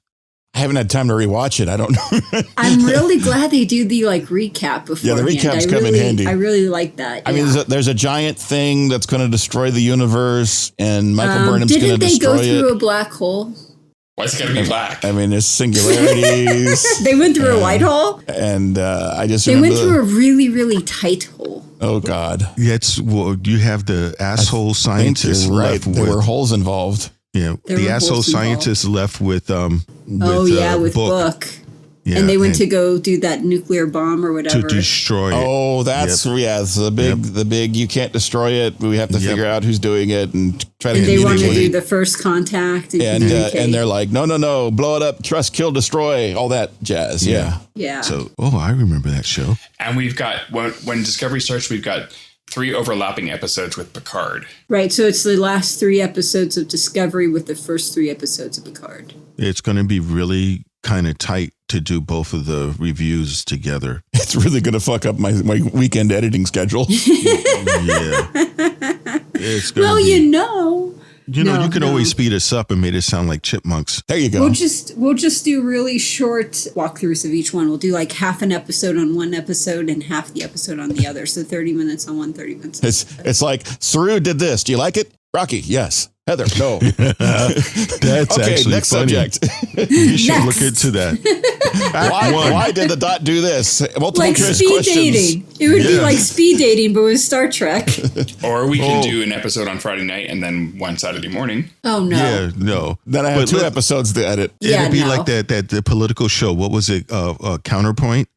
Speaker 2: I haven't had time to rewatch it. I don't know.
Speaker 5: I'm really glad they do the recap before.
Speaker 2: Yeah, the recaps come in handy.
Speaker 5: I really like that.
Speaker 2: I mean, there's a giant thing that's going to destroy the universe, and Michael Burnham's going to destroy it.
Speaker 5: Didn't they go through a black hole?
Speaker 4: Why is it got to be black?
Speaker 2: I mean, there's singularities.
Speaker 5: They went through a white hole?
Speaker 2: And I just
Speaker 5: They
Speaker 2: remember
Speaker 5: went through a really, really tight hole.
Speaker 2: Oh, God.
Speaker 3: You have the asshole scientists
Speaker 2: right.
Speaker 3: left
Speaker 2: There
Speaker 3: with...
Speaker 2: were holes involved.
Speaker 3: Yeah, the asshole scientists left with
Speaker 5: with Book.
Speaker 3: Yeah,
Speaker 5: and they went to go do that nuclear bomb or whatever.
Speaker 3: to destroy it.
Speaker 2: Oh, that's it's the big. You can't destroy it. We have to figure out who's doing it and try to.
Speaker 5: And they want to do the first contact
Speaker 2: and they're like, no, blow it up, trust, kill, destroy, all that jazz. Yeah.
Speaker 3: So, I remember that show.
Speaker 4: And we've got when Discovery starts, we've got 3 overlapping episodes with Picard.
Speaker 5: Right, so it's the last 3 episodes of Discovery with the first 3 episodes of Picard.
Speaker 3: It's going to be really kind of tight to do both of the reviews together.
Speaker 2: It's really going to fuck up my weekend editing schedule.
Speaker 3: Yeah. It's gonna be, you can always speed us up and make it sound like chipmunks.
Speaker 2: There you go.
Speaker 5: We'll just do really short walkthroughs of each one. We'll do like half an episode on one episode and half the episode on the other. So 30 minutes on one, 30 minutes on the other.
Speaker 2: It's like, Saru did this. Do you like it? Rocky, yes. Heather, no.
Speaker 3: That's
Speaker 2: okay,
Speaker 3: actually
Speaker 2: next
Speaker 3: funny.
Speaker 2: Subject.
Speaker 3: You should look into that.
Speaker 2: Why did the dot do this? Multiple
Speaker 5: Like
Speaker 2: choice
Speaker 5: speed
Speaker 2: questions.
Speaker 5: dating. It would be like speed dating, but with Star Trek.
Speaker 4: Or we can do an episode on Friday night and then one Saturday morning.
Speaker 5: Oh, no.
Speaker 3: Yeah, no.
Speaker 2: Then I have 2 episodes to edit.
Speaker 3: It'd be like that the political show. What was it? Counterpoint,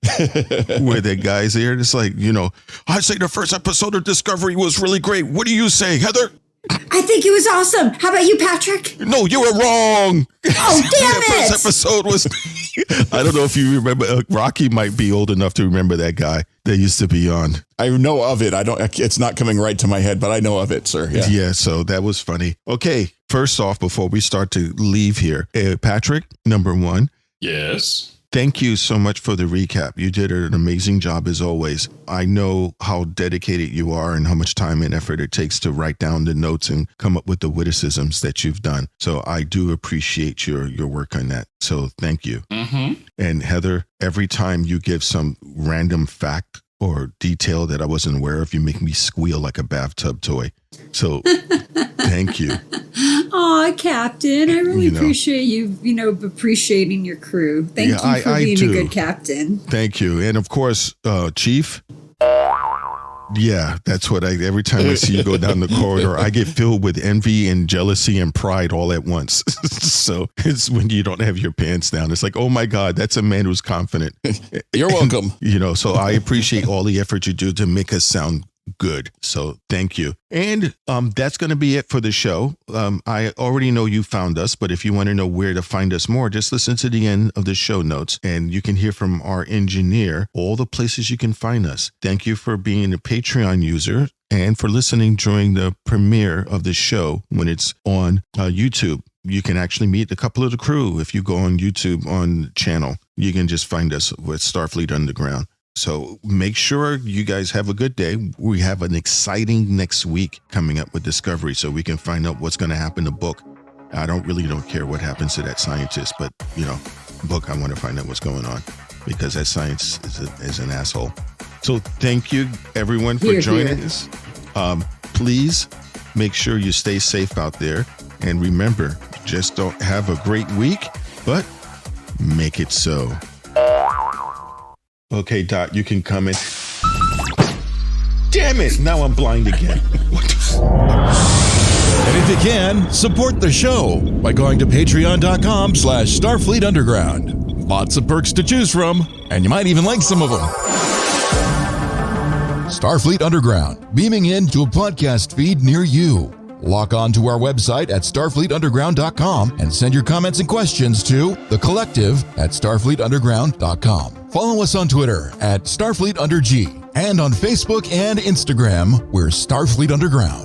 Speaker 3: where the guy's there. It's like, I say the first episode of Discovery was really great. What do you say, Heather?
Speaker 5: I think it was awesome. How about you, Patrick?
Speaker 3: No, you were wrong.
Speaker 5: Oh, damn it.
Speaker 3: The first episode was... I don't know if you remember. Rocky might be old enough to remember that guy that used to be on.
Speaker 2: I know of it. It's not coming right to my head, but I know of it, sir.
Speaker 3: Yeah, so that was funny. Okay, first off, before we start to leave here, Patrick, number 1.
Speaker 4: Yes.
Speaker 3: Thank you so much for the recap. You did an amazing job as always. I know how dedicated you are and how much time and effort it takes to write down the notes and come up with the witticisms that you've done. So I do appreciate your work on that. So thank you.
Speaker 4: Mm-hmm.
Speaker 3: And Heather, every time you give some random fact or detail that I wasn't aware of, you make me squeal like a bathtub toy. So thank you.
Speaker 5: Aw, Captain. I really appreciate you, appreciating your crew. Thank you for being a good captain.
Speaker 3: Thank you. And of course, Chief. Yeah, that's what every time I see you go down the corridor, I get filled with envy and jealousy and pride all at once. So it's when you don't have your pants down. It's like, oh my God, that's a man who's confident.
Speaker 2: You're welcome.
Speaker 3: So I appreciate all the effort you do to make us sound good. So thank you. And that's going to be it for the show. I already know you found us, but if you want to know where to find us more, just listen to the end of the show notes and you can hear from our engineer all the places you can find us. Thank you for being a Patreon user and for listening during the premiere of the show when it's on YouTube. You can actually meet a couple of the crew if you go on YouTube on the channel. You can just find us with Starfleet Underground. So make sure you guys have a good day. We have an exciting next week coming up with Discovery so we can find out what's going to happen to Book. I don't care what happens to that scientist, but, Book, I want to find out what's going on because that science is an asshole. So thank you, everyone, for joining us. Please make sure you stay safe out there. And remember, just don't have a great week, but make it so. Okay, Dot, you can come in. Damn it! Now I'm blind again.
Speaker 1: And if you can, support the show by going to patreon.com/Starfleet Underground. Lots of perks to choose from, and you might even like some of them. Starfleet Underground, beaming into a podcast feed near you. Log on to our website at starfleetunderground.com and send your comments and questions to thecollective@starfleetunderground.com. Follow us on Twitter at StarfleetUnderG and on Facebook and Instagram, we're Starfleet Underground.